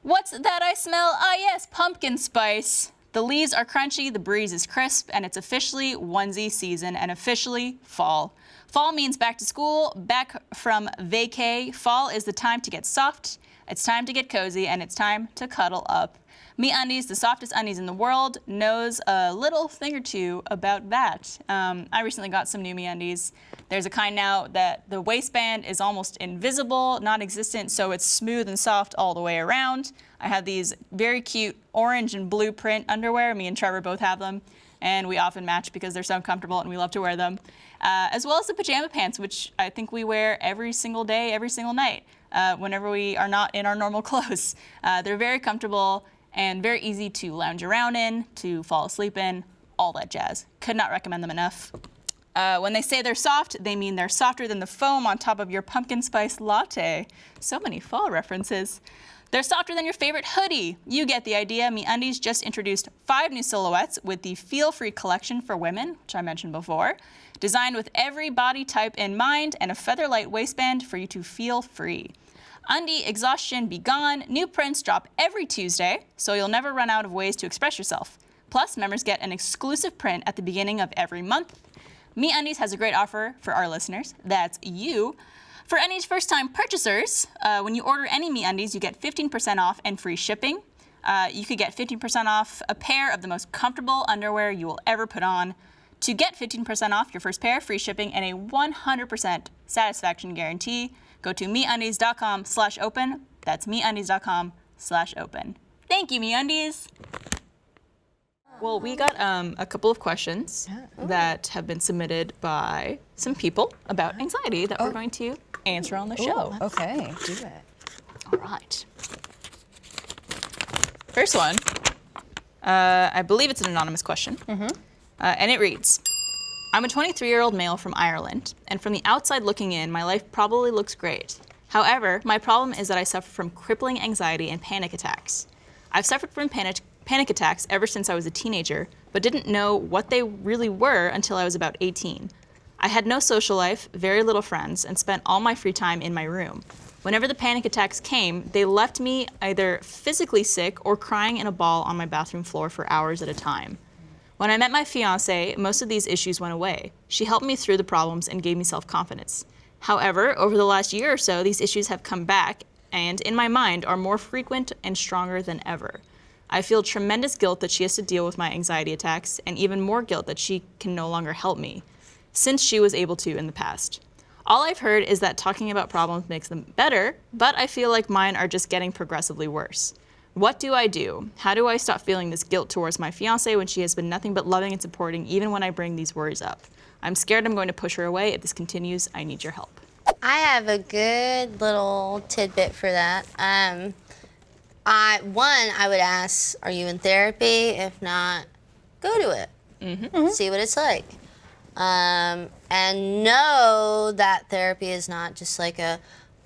What's that I smell? Ah, yes, pumpkin spice. The leaves are crunchy, the breeze is crisp, and it's officially onesie season and officially fall. Fall means back to school, back from vacay. Fall is the time to get soft, it's time to get cozy, and it's time to cuddle up. MeUndies, the softest undies in the world, knows a little thing or two about that. I recently got some new MeUndies. There's a kind now that the waistband is almost invisible, non-existent, so it's smooth and soft all the way around. I have these very cute orange and blue print underwear. Me and Trevor both have them, and we often match because they're so comfortable and we love to wear them. As well as the pajama pants, which I think we wear every single day, every single night, whenever we are not in our normal clothes. They're very comfortable and very easy to lounge around in, to fall asleep in, all that jazz. Could not recommend them enough. When they say they're soft, they mean they're softer than the foam on top of your pumpkin spice latte. So many fall references. They're softer than your favorite hoodie. You get the idea. MeUndies just introduced 5 new silhouettes with the Feel Free collection for women, which I mentioned before. Designed with every body type in mind and a feather-light waistband for you to feel free. Undie exhaustion be gone. New prints drop every Tuesday, so you'll never run out of ways to express yourself. Plus, members get an exclusive print at the beginning of every month. MeUndies has a great offer for our listeners. That's you. For any first-time purchasers, when you order any MeUndies, you get 15% off and free shipping. You could get 15% off a pair of the most comfortable underwear you will ever put on. To get 15% off your first pair, free shipping, and a 100% satisfaction guarantee, go to MeUndies.com/open. That's MeUndies.com/open. Thank you, MeUndies. Well, we got a couple of questions that have been submitted by some people about anxiety that we're going to answer on the show. Okay. Do it. All right. First one, I believe it's an anonymous question, and it reads, I'm a 23-year-old male from Ireland, and from the outside looking in, my life probably looks great. However, my problem is that I suffer from crippling anxiety and panic attacks. I've suffered from panic attacks ever since I was a teenager, but didn't know what they really were until I was about 18. I had no social life, very little friends, and spent all my free time in my room. Whenever the panic attacks came, they left me either physically sick or crying in a ball on my bathroom floor for hours at a time. When I met my fiance, most of these issues went away. She helped me through the problems and gave me self-confidence. However, over the last year or so, these issues have come back and, in my mind, are more frequent and stronger than ever. I feel tremendous guilt that she has to deal with my anxiety attacks, and even more guilt that she can no longer help me, since she was able to in the past. All I've heard is that talking about problems makes them better, but I feel like mine are just getting progressively worse. What do I do? How do I stop feeling this guilt towards my fiance when she has been nothing but loving and supporting even when I bring these worries up? I'm scared I'm going to push her away. If this continues, I need your help. I have a good little tidbit for that. I would ask, are you in therapy? If not, go to it. See what it's like. And know that therapy is not just like a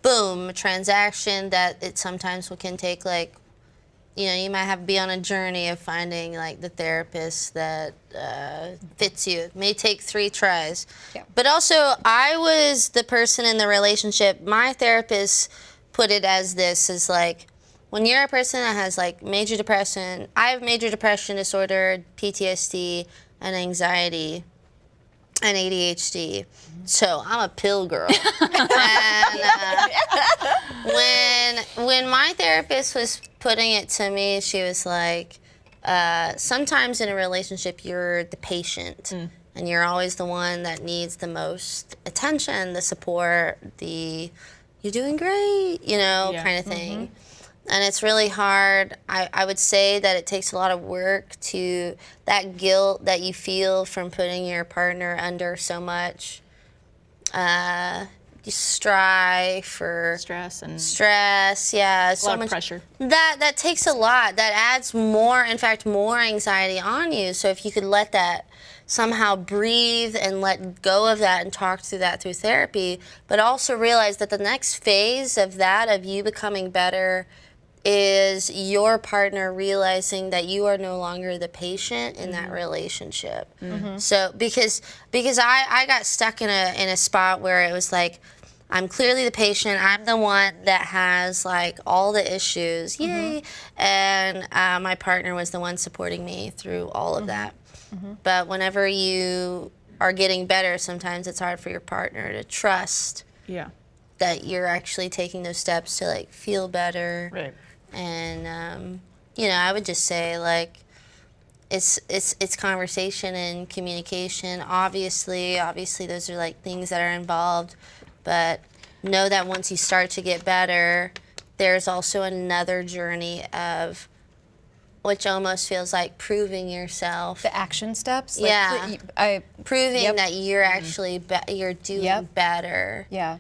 boom transaction, that it sometimes can take like, you know, you might have to be on a journey of finding like the therapist that fits you. It may take 3 tries. Yeah. But also, I was the person in the relationship, my therapist put it as this, is like, when you're a person that has like major depression, I have major depression disorder, PTSD, and anxiety, and ADHD. So I'm a pill girl. And when my therapist was putting it to me, she was like, sometimes in a relationship, you're the patient. And you're always the one that needs the most attention, the support, you're doing great, you know, kind of thing. And it's really hard. I would say that it takes a lot of work to, that guilt that you feel from putting your partner under so much strife or stress, yeah, so a lot much of pressure. That takes a lot. That adds more, in fact, more anxiety on you. So if you could let that somehow breathe and let go of that and talk through that through therapy, but also realize that the next phase of that, of you becoming better, is your partner realizing that you are no longer the patient in that relationship. So because I got stuck in a spot where it was like, I'm clearly the patient, I'm the one that has like all the issues, yay, and my partner was the one supporting me through all of that. But whenever you are getting better, sometimes it's hard for your partner to trust that you're actually taking those steps to like feel better. Right. And you know, I would just say like it's conversation and communication. Obviously those are like things that are involved, but know that once you start to get better, there's also another journey of, which almost feels like proving yourself. The action steps. Proving that you're actually you're doing better. Yeah.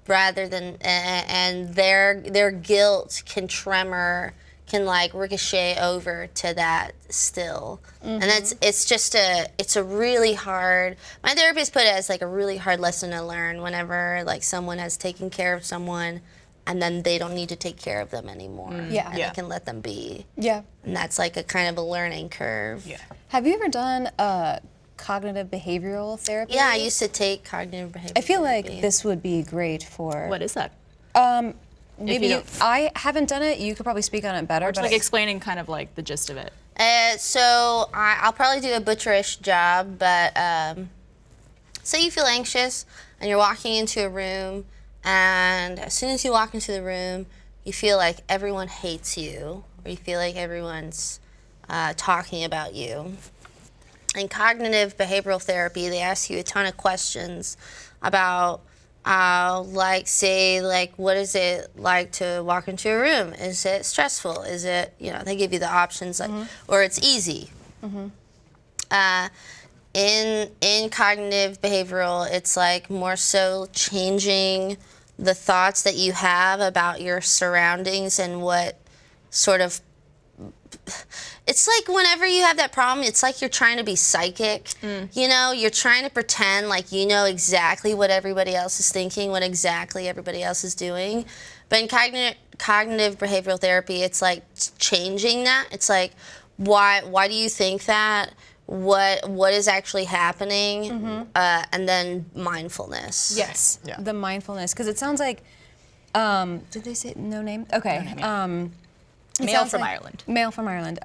Rather than, and their guilt can like ricochet over to that still. And it's a really hard, my therapist put it as like a really hard lesson to learn whenever like someone has taken care of someone and then they don't need to take care of them anymore. Yeah. And Yeah. they can let them be. Yeah. And that's like a kind of a learning curve. Yeah. Have you ever done cognitive behavioral therapy? Yeah, I used to take cognitive behavioral I feel like therapy. this would be great for. What is that? Maybe you you, I haven't done it. You could probably speak on it better. It's But like I- explaining kind of like the gist of it. So I'll probably do a butcherish job, but say you feel anxious and you're walking into a room, and as soon as you walk into the room, you feel like everyone hates you, or you feel like everyone's talking about you. In cognitive behavioral therapy, they ask you a ton of questions about like, say, like, what is it like to walk into a room? Is it stressful? Is it, they give you the options, like, or it's easy. In cognitive behavioral, it's like more so changing the thoughts that you have about your surroundings and what sort of. It's like whenever you have that problem, it's like you're trying to be psychic. You're trying to pretend like you know exactly what everybody else is thinking, what exactly everybody else is doing. But in cognitive behavioral therapy, it's like changing that. It's like, why do you think that? What is actually happening? And then mindfulness. yes, Yeah. the mindfulness, because it sounds like. Did they say no name? Okay. It Male sounds from like- Ireland. Male from Ireland.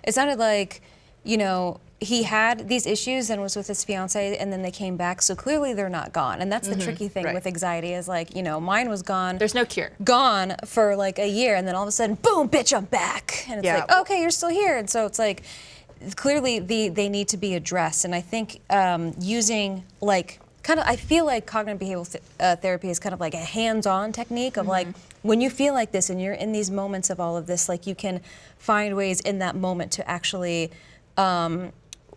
It sounded like, he had these issues and was with his fiance, and then they came back. So clearly they're not gone, and that's the tricky thing Right. with anxiety is like, mine was gone. There's no cure. Gone for like a year, and then all of a sudden, boom, bitch, I'm back, and it's Yeah. like, okay, you're still here, and so it's like, clearly they need to be addressed, and I think using like. I feel like cognitive behavioral therapy is kind of like a hands-on technique of like when you feel like this and you're in these moments of all of this, like you can find ways in that moment to actually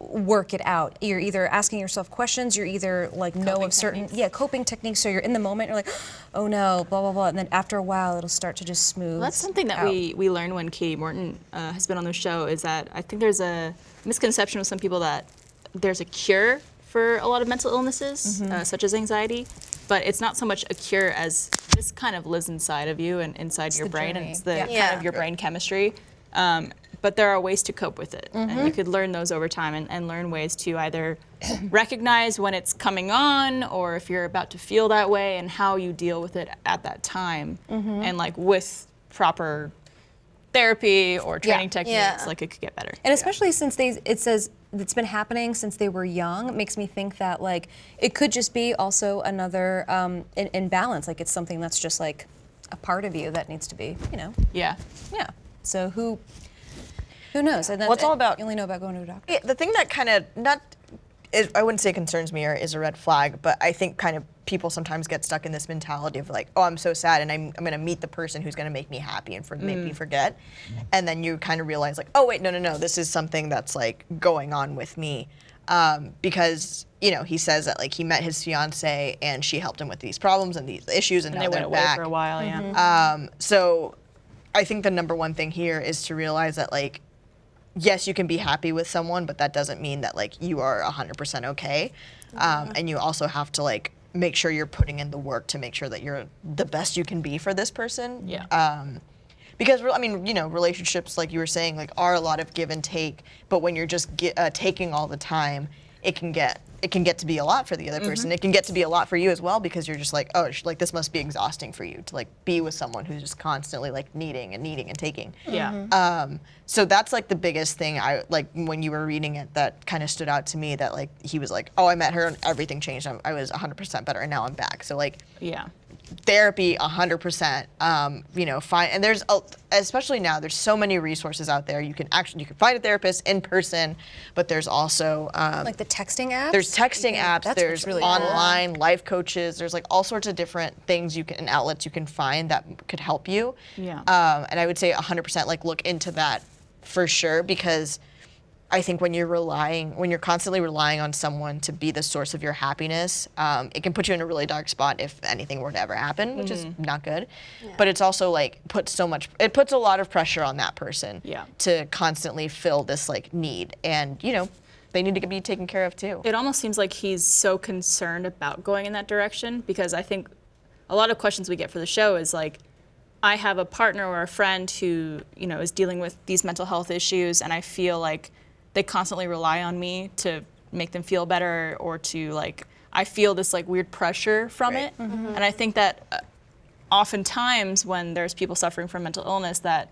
work it out. You're either asking yourself questions, you're either like know of certain coping techniques. So you're in the moment, you're like, oh no, blah blah blah, and then after a while it'll start to just smooth. Well, that's something that out. we learned when Katie Morton has been on the show, is that I think there's a misconception with some people that there's a cure for a lot of mental illnesses, such as anxiety, but it's not so much a cure as this kind of lives inside of you and inside your the brain, and journey. it's the Yeah. kind Yeah. of your brain chemistry. But there are ways to cope with it, and you could learn those over time and learn ways to either recognize when it's coming on, or if you're about to feel that way, and how you deal with it at that time, and like with proper therapy or training techniques, Yeah. like it could get better. And especially since it says it's been happening since they were young, it makes me think that like it could just be also another imbalance. Like it's something that's just like a part of you that needs to be, Yeah. yeah. So who knows? And Well, it's all about- you only know about going to a doctor. Yeah, the thing that kind of I wouldn't say concerns me or is a red flag, but I think kind of people sometimes get stuck in this mentality of like, oh, I'm so sad, and I'm going to meet the person who's going to make me happy and make me forget, and then you kind of realize like, oh wait, no, this is something that's like going on with me, because he says that like he met his fiance and she helped him with these problems and these issues, and And now they they're went away back. for a while, yeah. So I think the number one thing here is to realize that like, yes, you can be happy with someone, but that doesn't mean that like you are 100% okay. And you also have to like make sure you're putting in the work to make sure that you're the best you can be for this person. Yeah. Because relationships, like you were saying, like are a lot of give and take. But when you're just taking all the time, it can get to be a lot for the other person. It can get to be a lot for you as well, because you're just like, oh, like this must be exhausting for you to like be with someone who's just constantly like needing and taking. Yeah. So that's like the biggest thing I like when you were reading it that kind of stood out to me, that like he was like, oh, I met her and everything changed. I was 100% better and now I'm back. So like Yeah. therapy 100%, fine. And there's especially now there's so many resources out there. You can find a therapist in person, but there's also Like the texting apps. there's texting apps, That's there's what's really cool. online life coaches, there's like all sorts of different things and outlets you can find that could help you. Yeah. And I would say 100% like look into that for sure, because I think when you're constantly relying on someone to be the source of your happiness, it can put you in a really dark spot if anything were to ever happen, which is not good. But it's also like it puts a lot of pressure on that person Yeah. to constantly fill this like need, and they need to be taken care of too. It almost seems like he's so concerned about going in that direction, because I think a lot of questions we get for the show is like, I have a partner or a friend who, is dealing with these mental health issues, and I feel like they constantly rely on me to make them feel better, or to I feel this weird pressure from it. And I think that oftentimes when there's people suffering from mental illness, that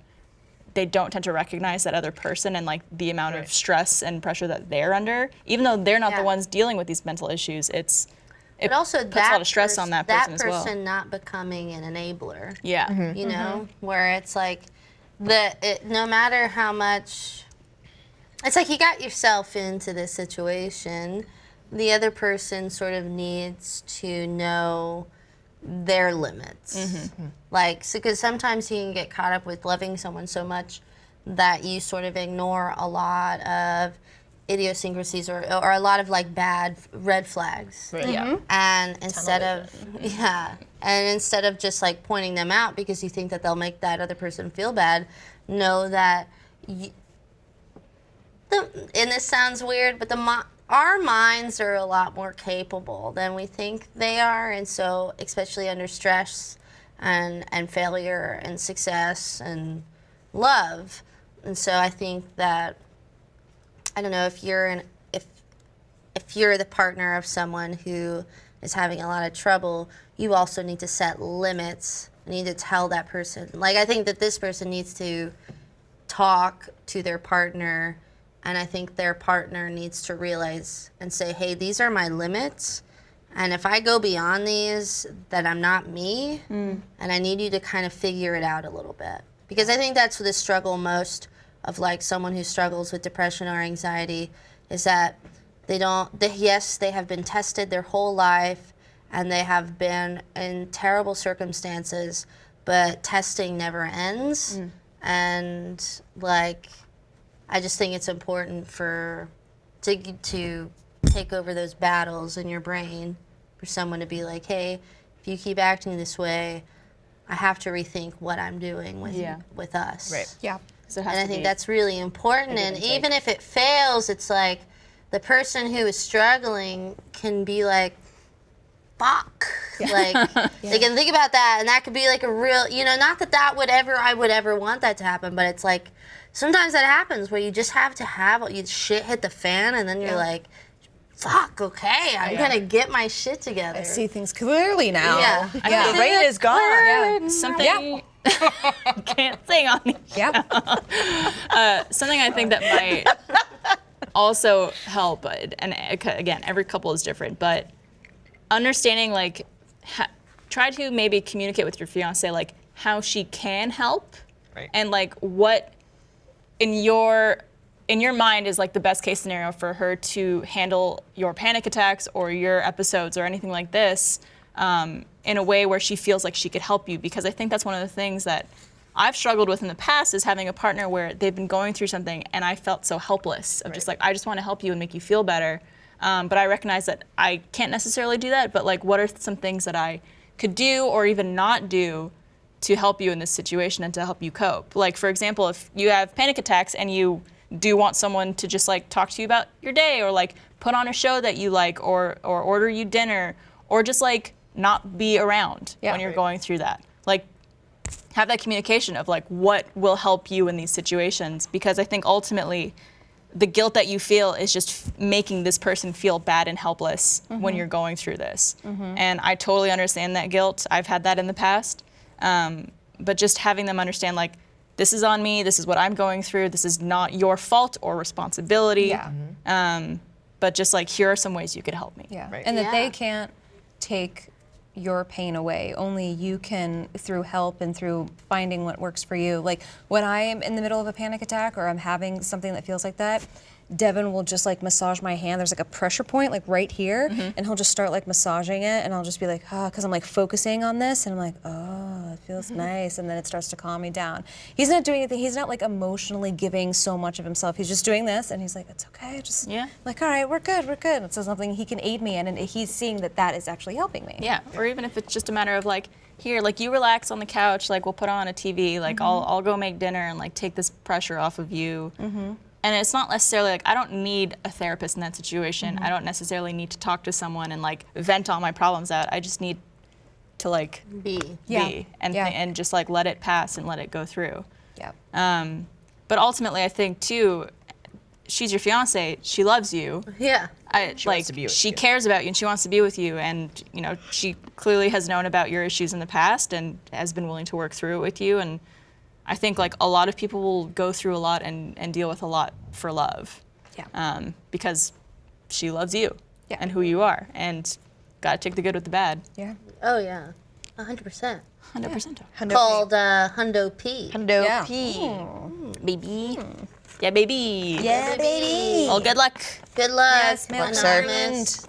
they don't tend to recognize that other person and the amount of stress and pressure that they're under, even though they're not the ones dealing with these mental issues. It also puts a lot of stress on that person as well. That person not becoming an enabler. Yeah. You know, where it's no matter how much, it's you got yourself into this situation, the other person sort of needs to know their limits. Because sometimes you can get caught up with loving someone so much that you sort of ignore a lot of idiosyncrasies or a lot of bad red flags. Right. Yeah. And instead of just pointing them out because you think that they'll make that other person feel bad, know that and this sounds weird, but our minds are a lot more capable than we think they are, and so especially under stress and failure and success and love. And so I think that, I don't know, if you're the partner of someone who is having a lot of trouble, you also need to set limits. You need to tell that person. I think that this person needs to talk to their partner, and I think their partner needs to realize and say, hey, these are my limits, and if I go beyond these, that I'm not me, and I need you to kind of figure it out a little bit. Because I think that's the struggle most of someone who struggles with depression or anxiety, is that they have been tested their whole life, and they have been in terrible circumstances, but testing never ends. And I just think it's important to take over those battles in your brain, for someone to be hey, if you keep acting this way, I have to rethink what I'm doing with us. Right. Yeah. And I think that's really important. And even if it fails, it's the person who is struggling can be fuck. They can think about that, and that could be a real, not that I would ever want that to happen, but it's sometimes that happens where you just have to have shit hit the fan, and then you're fuck, okay, I'm gonna get my shit together. I see things clearly now. Yeah. The rain is gone. Yeah. Something can't sing on me. Yeah. Something I think that might also help, and again, every couple is different, but understanding try to maybe communicate with your fiance how she can help, right. and what in your mind is the best case scenario for her to handle your panic attacks or your episodes or anything like this in a way where she feels like she could help you. Because I think that's one of the things that I've struggled with in the past, is having a partner where they've been going through something and I felt so helpless of just I just want to help you and make you feel better. But I recognize that I can't necessarily do that, but what are some things that I could do or even not do to help you in this situation and to help you cope? For example, if you have panic attacks and you do want someone to just talk to you about your day, or put on a show that you like, or order you dinner, or just not be around when you're going through that. Have that communication of what will help you in these situations, because I think ultimately the guilt that you feel is just making this person feel bad and helpless when you're going through this. And I totally understand that guilt. I've had that in the past. But just having them understand this is on me, this is what I'm going through, this is not your fault or responsibility. Yeah. But just here are some ways you could help me. Yeah. Right. And that they Yeah. can't take your pain away. Only you can, through help and through finding what works for you. When I am in the middle of a panic attack or I'm having something that feels like that, Devin will just massage my hand. There's a pressure point right here, and he'll just start massaging it, and I'll just be because I'm focusing on this, and I'm oh, it feels nice, and then it starts to calm me down. He's not doing anything. He's not emotionally giving so much of himself. He's just doing this, and he's it's okay. Just all right, we're good. It's something he can aid me in, and he's seeing that is actually helping me. Yeah, or even if it's just a matter of here, you relax on the couch, we'll put on a TV, I'll go make dinner and take this pressure off of you. And it's not necessarily I don't need a therapist in that situation. I don't necessarily need to talk to someone and vent all my problems out. I just need to like B. be and Yeah. and just like let it pass and let it go through. Yeah. But ultimately, I think too, she's your fiance. She loves you. Yeah. She wants to be with she you. cares about you and she wants to be with you. And you know, she clearly has known about your issues in the past and has been willing to work through it with you. And I think like a lot of people will go through a lot and deal with a lot for love. Yeah. Because she loves you Yeah. and who you are. And gotta take the good with the bad. Yeah. Oh yeah. 100%. 100%. Called Hundo P. Hundo Yeah. P. Baby. Yeah, baby. Yeah, baby. Well, good luck. Good luck. Yes, Mail sir. Anonymous.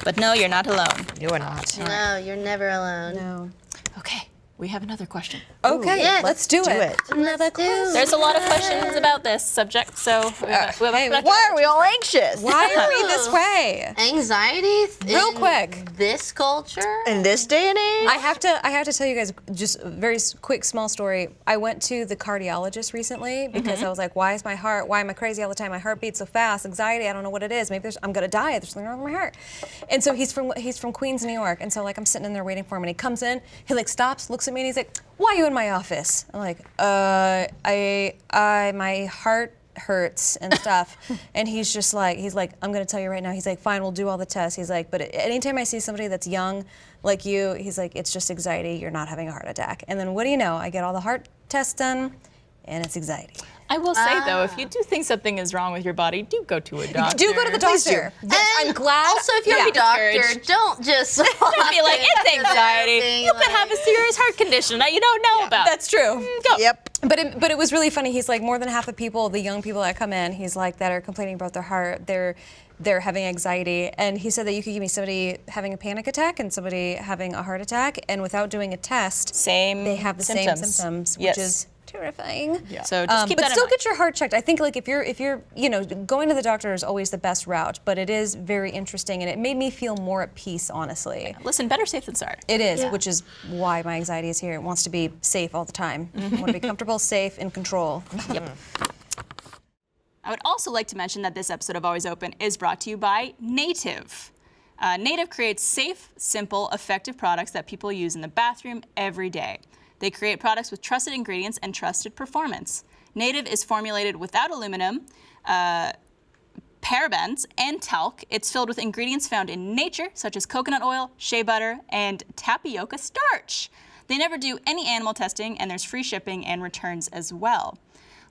But no, you're not alone. You are not. No, you're never alone. No. Okay, we have another question. Okay, yes. let's do it. Another question. There's a lot of questions about this subject, so we have a hey, productive- Why are we all anxious? Why are we this way? Anxiety Real in quick. this culture? In this day and age? I have to tell you guys just a very quick small story. I went to the cardiologist recently because I was like, why am I crazy all the time? My heart beats so fast, anxiety, I don't know what it is. Maybe I'm gonna die, there's something wrong with my heart. And so he's from Queens, New York. And so like I'm sitting in there waiting for him and he comes in, he like stops, looks at me and he's like, why are you in my office? I'm like, my heart hurts and stuff. And he's like, I'm gonna tell you right now. He's like, fine, we'll do all the tests. He's like, but anytime I see somebody that's young like you, he's like, it's just anxiety, you're not having a heart attack. And then what do you know? I get all the heart tests done and it's anxiety. I will say though, if you do think something is wrong with your body, do go to a doctor. Do go to the doctor. Yes, And I'm glad. Also, if you're Yeah. a doctor, Discouraged. don't just Don't be like, it's anxiety. You could have a serious heart condition that you don't know about. That's true. Go. Yep. But it was really funny. He's like, more than half the people, the young people that come in, he's like, that are complaining about their heart, they're having anxiety. And he said that you could give me somebody having a panic attack and somebody having a heart attack, and without doing a test, they have the same symptoms, Yes. which is terrifying. Yeah. So just keep but that still in mind. get your heart checked. I think like if you're going to the doctor is always the best route, but it is very interesting and it made me feel more at peace, honestly. Listen, better safe than sorry. It is, which is why my anxiety is here. It wants to be safe all the time. I want to be comfortable, safe, in control. Yep. I would also like to mention that this episode of Always Open is brought to you by Native. Native creates safe, simple, effective products that people use in the bathroom every day. They create products with trusted ingredients and trusted performance. Native is formulated without aluminum, parabens, and talc. It's filled with ingredients found in nature, such as coconut oil, shea butter, and tapioca starch. They never do any animal testing, and there's free shipping and returns as well.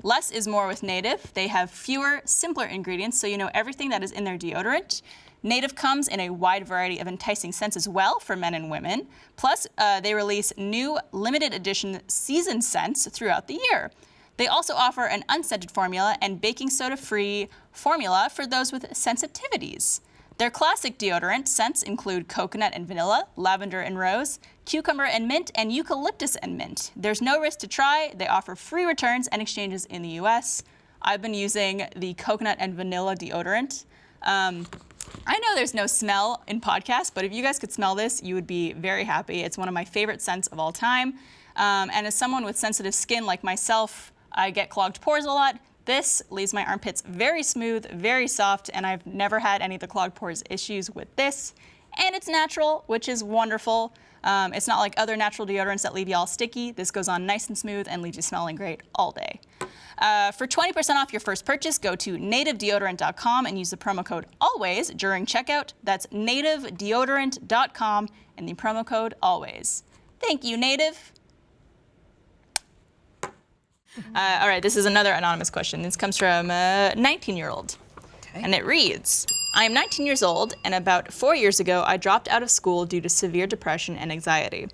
Less is more with Native. They have fewer, simpler ingredients, so you know everything that is in their deodorant. Native comes in a wide variety of enticing scents as well for men and women. Plus, they release new limited edition season scents throughout the year. They also offer an unscented formula and baking soda-free formula for those with sensitivities. Their classic deodorant scents include coconut and vanilla, lavender and rose, cucumber and mint, and eucalyptus and mint. There's no risk to try. They offer free returns and exchanges in the US. I've been using the coconut and vanilla deodorant. I know there's no smell in podcasts, but if you guys could smell this, you would be very happy. It's one of my favorite scents of all time. And as someone with sensitive skin like myself, I get clogged pores a lot. This leaves my armpits very smooth, very soft, and I've never had any of the clogged pores issues with this. And it's natural, which is wonderful. It's not like other natural deodorants that leave you all sticky. This goes on nice and smooth and leaves you smelling great all day. For 20% off your first purchase, go to nativedeodorant.com and use the promo code ALWAYS during checkout. That's nativedeodorant.com and the promo code ALWAYS. Thank you, Native. All right, this is another anonymous question. This comes from a 19-year-old. And it reads, I am 19 years old, and about 4 years ago, I dropped out of school due to severe depression and anxiety.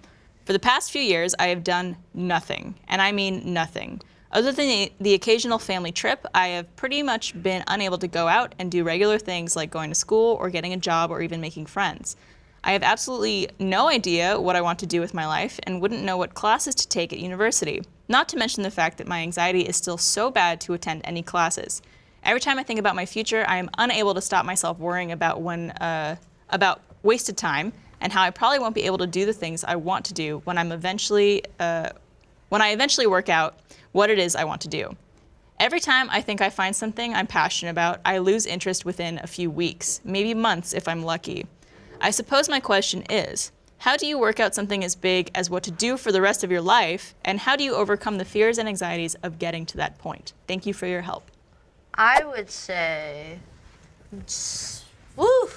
For the past few years, I have done nothing, and I mean nothing. Other than the occasional family trip, I have pretty much been unable to go out and do regular things like going to school or getting a job or even making friends. I have absolutely no idea what I want to do with my life and wouldn't know what classes to take at university, not to mention the fact that my anxiety is still so bad to attend any classes. Every time I think about my future, I am unable to stop myself worrying about about wasted time and how I probably won't be able to do the things I want to do when I eventually work out what it is I want to do. Every time I think I find something I'm passionate about, I lose interest within a few weeks, maybe months if I'm lucky. I suppose my question is, How do you work out something as big as what to do for the rest of your life? And how do you overcome the fears and anxieties of getting to that point? Thank you for your help. I would say, woo,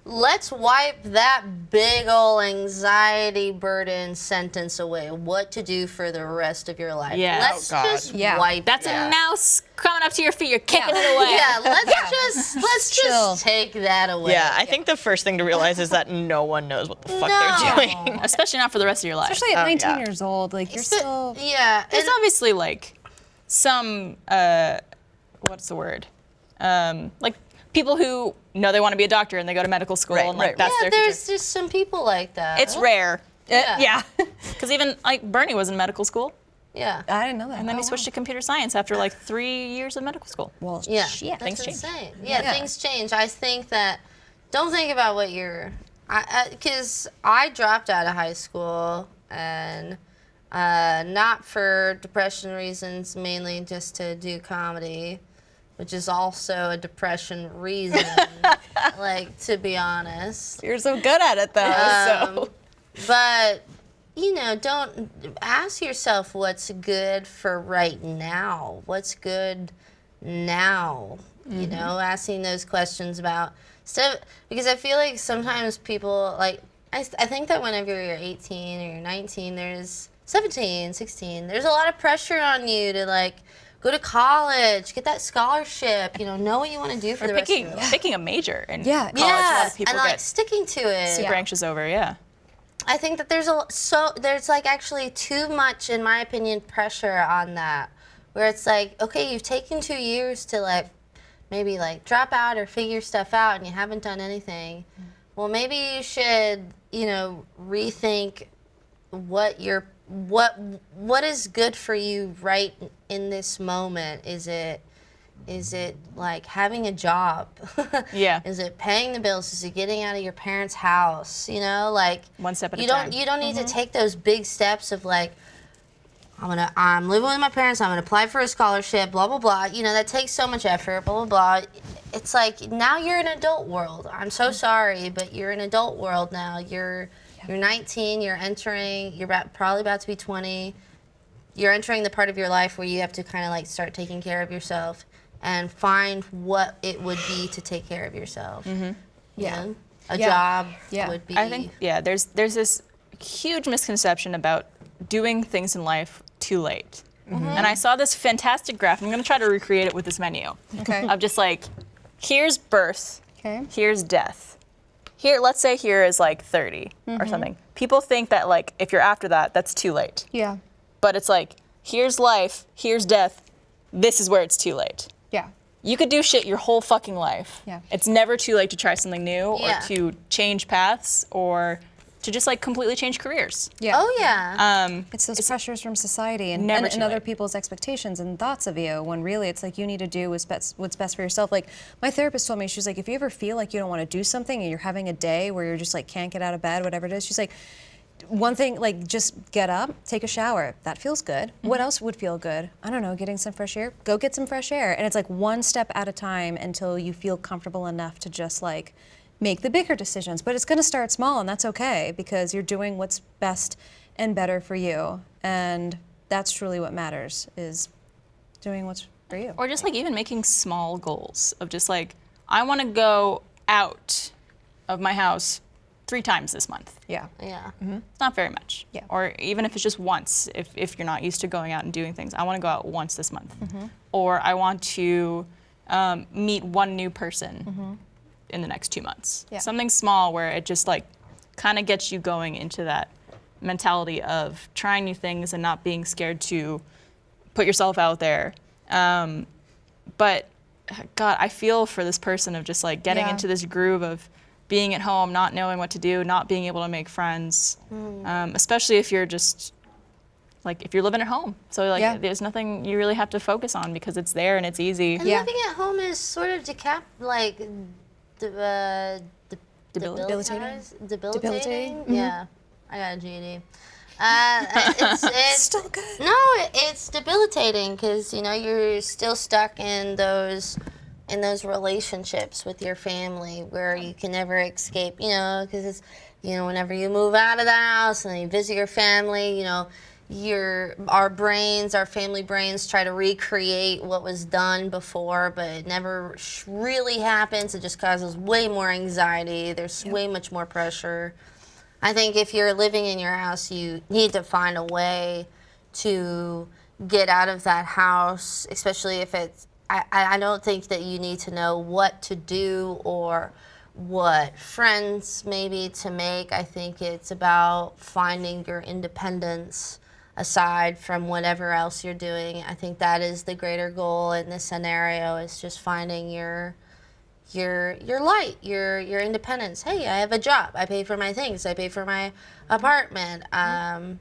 let's wipe that big ol' anxiety burden sentence away. What to do for the rest of your life. Yeah. Let's Oh, God. just Yeah. wipe That's that. a mouse coming up to your feet. You're kicking it away. Yeah, let's Chill. just take that away. Yeah, I think the first thing to realize is that no one knows what the fuck No. they're doing. Especially not for the rest of your life. Especially at 19 yeah. years old, like you're still. Yeah, There's and obviously like some what's the word? Like people who know they want to be a doctor and they go to medical school Right, and like right. that's yeah, their there's future. just some people like that. It's rare. Yeah. Because even like Bernie was in medical school Yeah. I didn't know that. and then he switched to computer science after like 3 years of medical school. Well, Yeah, shit. that's Things change. insane. Yeah, Yeah. things change. I think that don't think about what you're, because I dropped out of high school and not for depression reasons, mainly just to do comedy, which is also a depression reason. Like to be honest. You're so good at it, though. But, you know, don't ask yourself what's good for right now. What's good now? You know, asking those questions about stuff. Because I feel like sometimes people, like, I think that whenever you're 18 or you're 19, there's 17, 16, there's a lot of pressure on you to, like, go to college, get that scholarship, you know what you want to do for the rest of your life. Picking a major in Yeah. college, a lot of people and like get sticking to it. super anxious over. Yeah. I think that there's like actually too much, in my opinion, pressure on that, where it's like, okay, you've taken 2 years to like maybe like drop out or figure stuff out, and you haven't done anything. Well, maybe you should, rethink what is good for you right in this moment. Is it like having a job? Yeah. Is it paying the bills? Is it getting out of your parents' house? Like One step at a you time. You don't need to take those big steps of like, I'm living with my parents, I'm gonna apply for a scholarship, blah blah blah. That takes so much effort, blah blah blah. It's like now you're in an adult world. I'm so sorry, but you're in an adult world now. You're 19, you're probably about to be 20. You're entering the part of your life where you have to kind of like start taking care of yourself and find what it would be to take care of yourself. Mm-hmm. Yeah. A Yeah. job Yeah. would be. I think there's this huge misconception about doing things in life too late. And I saw this fantastic graph. I'm going to try to recreate it with this menu. Okay. Of just like, here's birth, Okay. here's death. Let's say here is like 30 or something. People think that like if you're after that, that's too late. Yeah. But it's like, here's life, here's death. This is where it's too late. Yeah. You could do shit your whole fucking life. Yeah. It's never too late to try something new Yeah. or to change paths or to just like completely change careers. Yeah. Oh yeah. It's those pressures from society and, never and, too and other late. people's expectations and thoughts of you, when really it's like you need to do what's best for yourself. Like my therapist told me, she's like, if you ever feel like you don't want to do something and you're having a day where you're just like can't get out of bed, whatever it is, she's like, one thing, like just get up, take a shower. That feels good. What else would feel good? I don't know, getting some fresh air. Go get some fresh air. And it's like one step at a time until you feel comfortable enough to just like make the bigger decisions. But it's going to start small, and that's okay because you're doing what's best and better for you. And that's truly what matters, is doing what's for you. Or just like even making small goals of just like, I want to go out of my house 3 times this month. Yeah. Yeah. It's not very much. Yeah. Or even if it's just once, if you're not used to going out and doing things, I want to go out once this month. Or I want to meet one new person in the next 2 months. Yeah. Something small where it just like kind of gets you going into that mentality of trying new things and not being scared to put yourself out there. But God, I feel for this person of just like getting Yeah. into this groove of being at home, not knowing what to do, not being able to make friends, especially if you're just like if you're living at home. So like Yeah. there's nothing you really have to focus on because it's there and it's easy. And Yeah. living at home is sort of debilitating. Debilitating? Yeah, I got a GED. It's Still good. No, it's debilitating because you're still stuck in those in those relationships with your family where you can never escape, because it's, whenever you move out of the house and then you visit your family, our family brains try to recreate what was done before, but it never really happens. It just causes way more anxiety. There's way much more pressure. I think if you're living in your house, you need to find a way to get out of that house, especially if it's, I don't think that you need to know what to do or what friends maybe to make. I think it's about finding your independence aside from whatever else you're doing. I think that is the greater goal in this scenario, is just finding your light, your independence. Hey, I have a job. I pay for my things. I pay for my apartment. And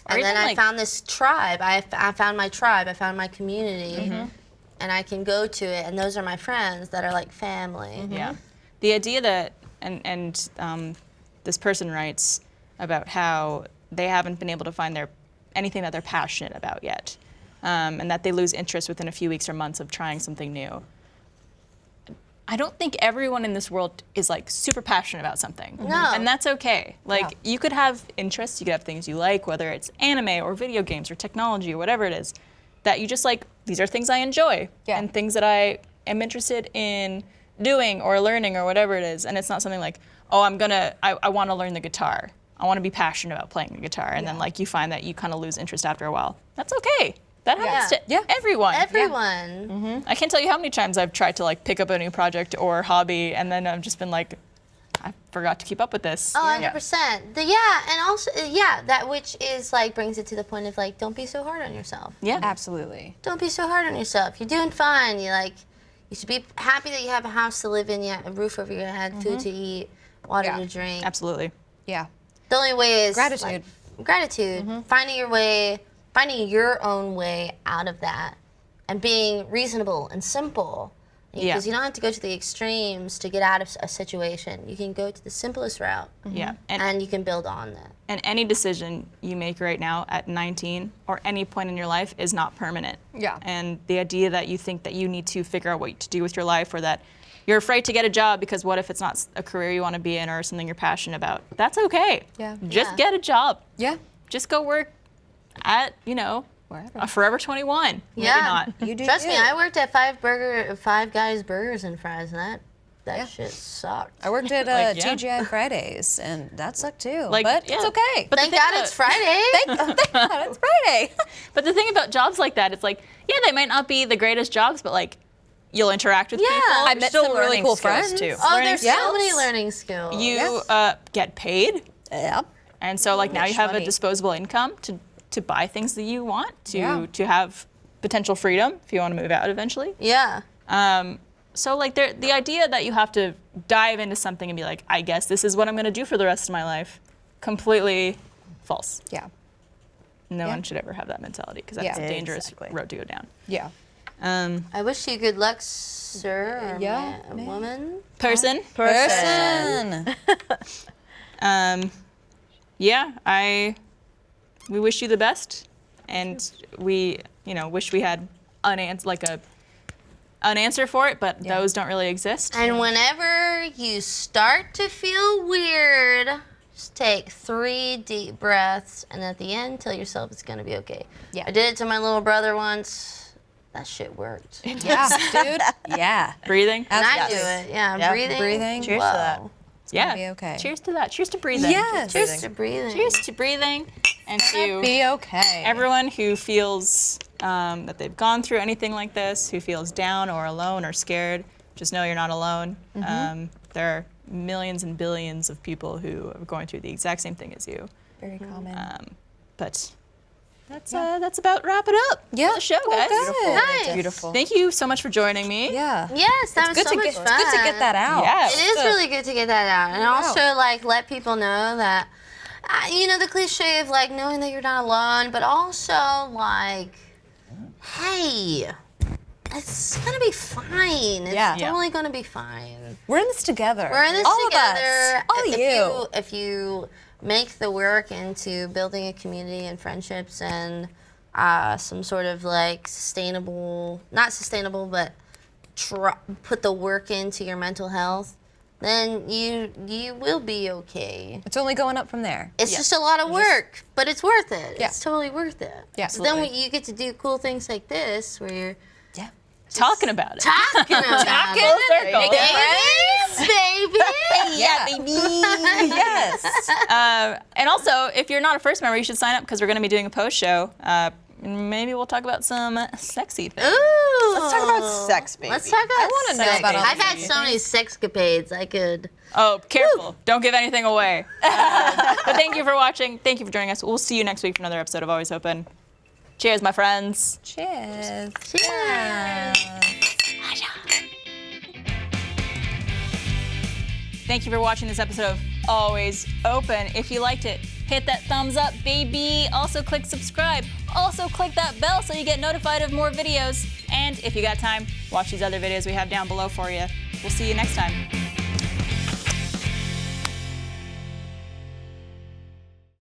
then I found this tribe. I found my tribe. I found my community. And I can go to it, and those are my friends that are like family. Yeah. The idea that, and this person writes about how they haven't been able to find anything that they're passionate about yet, and that they lose interest within a few weeks or months of trying something new. I don't think everyone in this world is like super passionate about something. No. And that's okay. Like you could have interests, you could have things you like, whether it's anime or video games or technology or whatever it is, that you just like, these are things I enjoy and things that I am interested in doing or learning or whatever it is. And it's not something like, oh, I want to learn the guitar. I want to be passionate about playing the guitar. And then like you find that you kind of lose interest after a while. That's okay. That happens to everyone. Everyone. I can't tell you how many times I've tried to like pick up a new project or hobby, and then I've just been like, I forgot to keep up with this. Oh, 100%. And also, that which is like brings it to the point of like, don't be so hard on yourself. Yeah. Absolutely. Don't be so hard on yourself. You're doing fine. You should be happy that you have a house to live in, you have a roof over your head, food to eat, water to drink. Absolutely. Yeah. The only way is Gratitude. Gratitude. Finding your own way out of that, and being reasonable and simple. Because you don't have to go to the extremes to get out of a situation. You can go to the simplest route. Yeah. And you can build on that. And any decision you make right now at 19 or any point in your life is not permanent. Yeah. And the idea that you think that you need to figure out what to do with your life, or that you're afraid to get a job because what if it's not a career you want to be in or something you're passionate about, that's okay. Yeah. Just get a job. Yeah. Just go work at, Wherever. a Forever 21. Maybe Yeah. not. You do. Trust me, I worked at Five Guys Burgers and Fries, and that shit sucked. I worked at Like, TGI Fridays, and that sucked too. Like, but yeah. it's okay. But Thank the thing God about- it's Friday. Thank God it's Friday. But the thing about jobs like that, it's like, they might not be the greatest jobs, but like, you'll interact with people. I met Still some really learning cool skills, friends. too. Oh, Learning there's skills. so many learning skills. You get paid, Yep. and so like now you have money. a disposable income to buy things that you want, Yeah. to have potential freedom if you want to move out eventually. Yeah. So like the idea that you have to dive into something and be like, I guess this is what I'm going to do for the rest of my life, completely false. Yeah. No one should ever have that mentality, because that's Yeah. a dangerous Exactly. road to go down. Yeah. I wish you good luck, sir or Yeah, man, woman. Person. Person. We wish you the best, and we, wish we had an answer for it, but those don't really exist. And whenever you start to feel weird, just take 3 deep breaths, and at the end, tell yourself it's gonna be okay. Yeah. I did it to my little brother once. That shit worked. And Yeah, dude. Yeah. Breathing. I do Absolutely. it. Yeah, Yeah. breathing. Breathing. Cheers to that. Yeah. be okay. Cheers to that. Cheers to breathing. Yes. Cheers to breathing. Cheers to breathing, and to Be okay. everyone who feels that they've gone through anything like this, who feels down or alone or scared. Just know you're not alone. There are millions and billions of people who are going through the exact same thing as you. Very common. But that's about wrap it up. Yeah. For the show, guys. Good. Nice. Beautiful. Thank you so much for joining me. Yeah. Yes, that was Good so to much get. fun. It's good to get that out. Yeah. It is really good to get that out, and also like let people know that, the cliche of like knowing that you're not alone, but also like, hey, it's gonna be fine. It's Yeah. totally gonna be fine. We're in this together. We're in this All together. Of us. All if you. If you make the work into building a community and friendships and some sort of like not sustainable, but put the work into your mental health, then you will be okay. It's only going up from there. It's just a lot of work, but it's worth it. Yeah. It's totally worth it. Yeah, So then absolutely. you get to do cool things like this, where you're Talking about it. talking about Full it. circle. Baby. Yeah, baby. Yes. And also, if you're not a first member, you should sign up because we're going to be doing a post show. Maybe we'll talk about some sexy things. Ooh. Let's talk about sex, baby. Let's talk about I wanna know sex. about all I've the had so many sexcapades. I could. Oh, careful. Don't give anything away. But thank you for watching. Thank you for joining us. We'll see you next week for another episode of Always Open. Cheers, my friends. Cheers. Cheers. Thank you for watching this episode of Always Open. If you liked it, hit that thumbs up, baby. Also click subscribe. Also click that bell so you get notified of more videos. And if you got time, watch these other videos we have down below for you. We'll see you next time.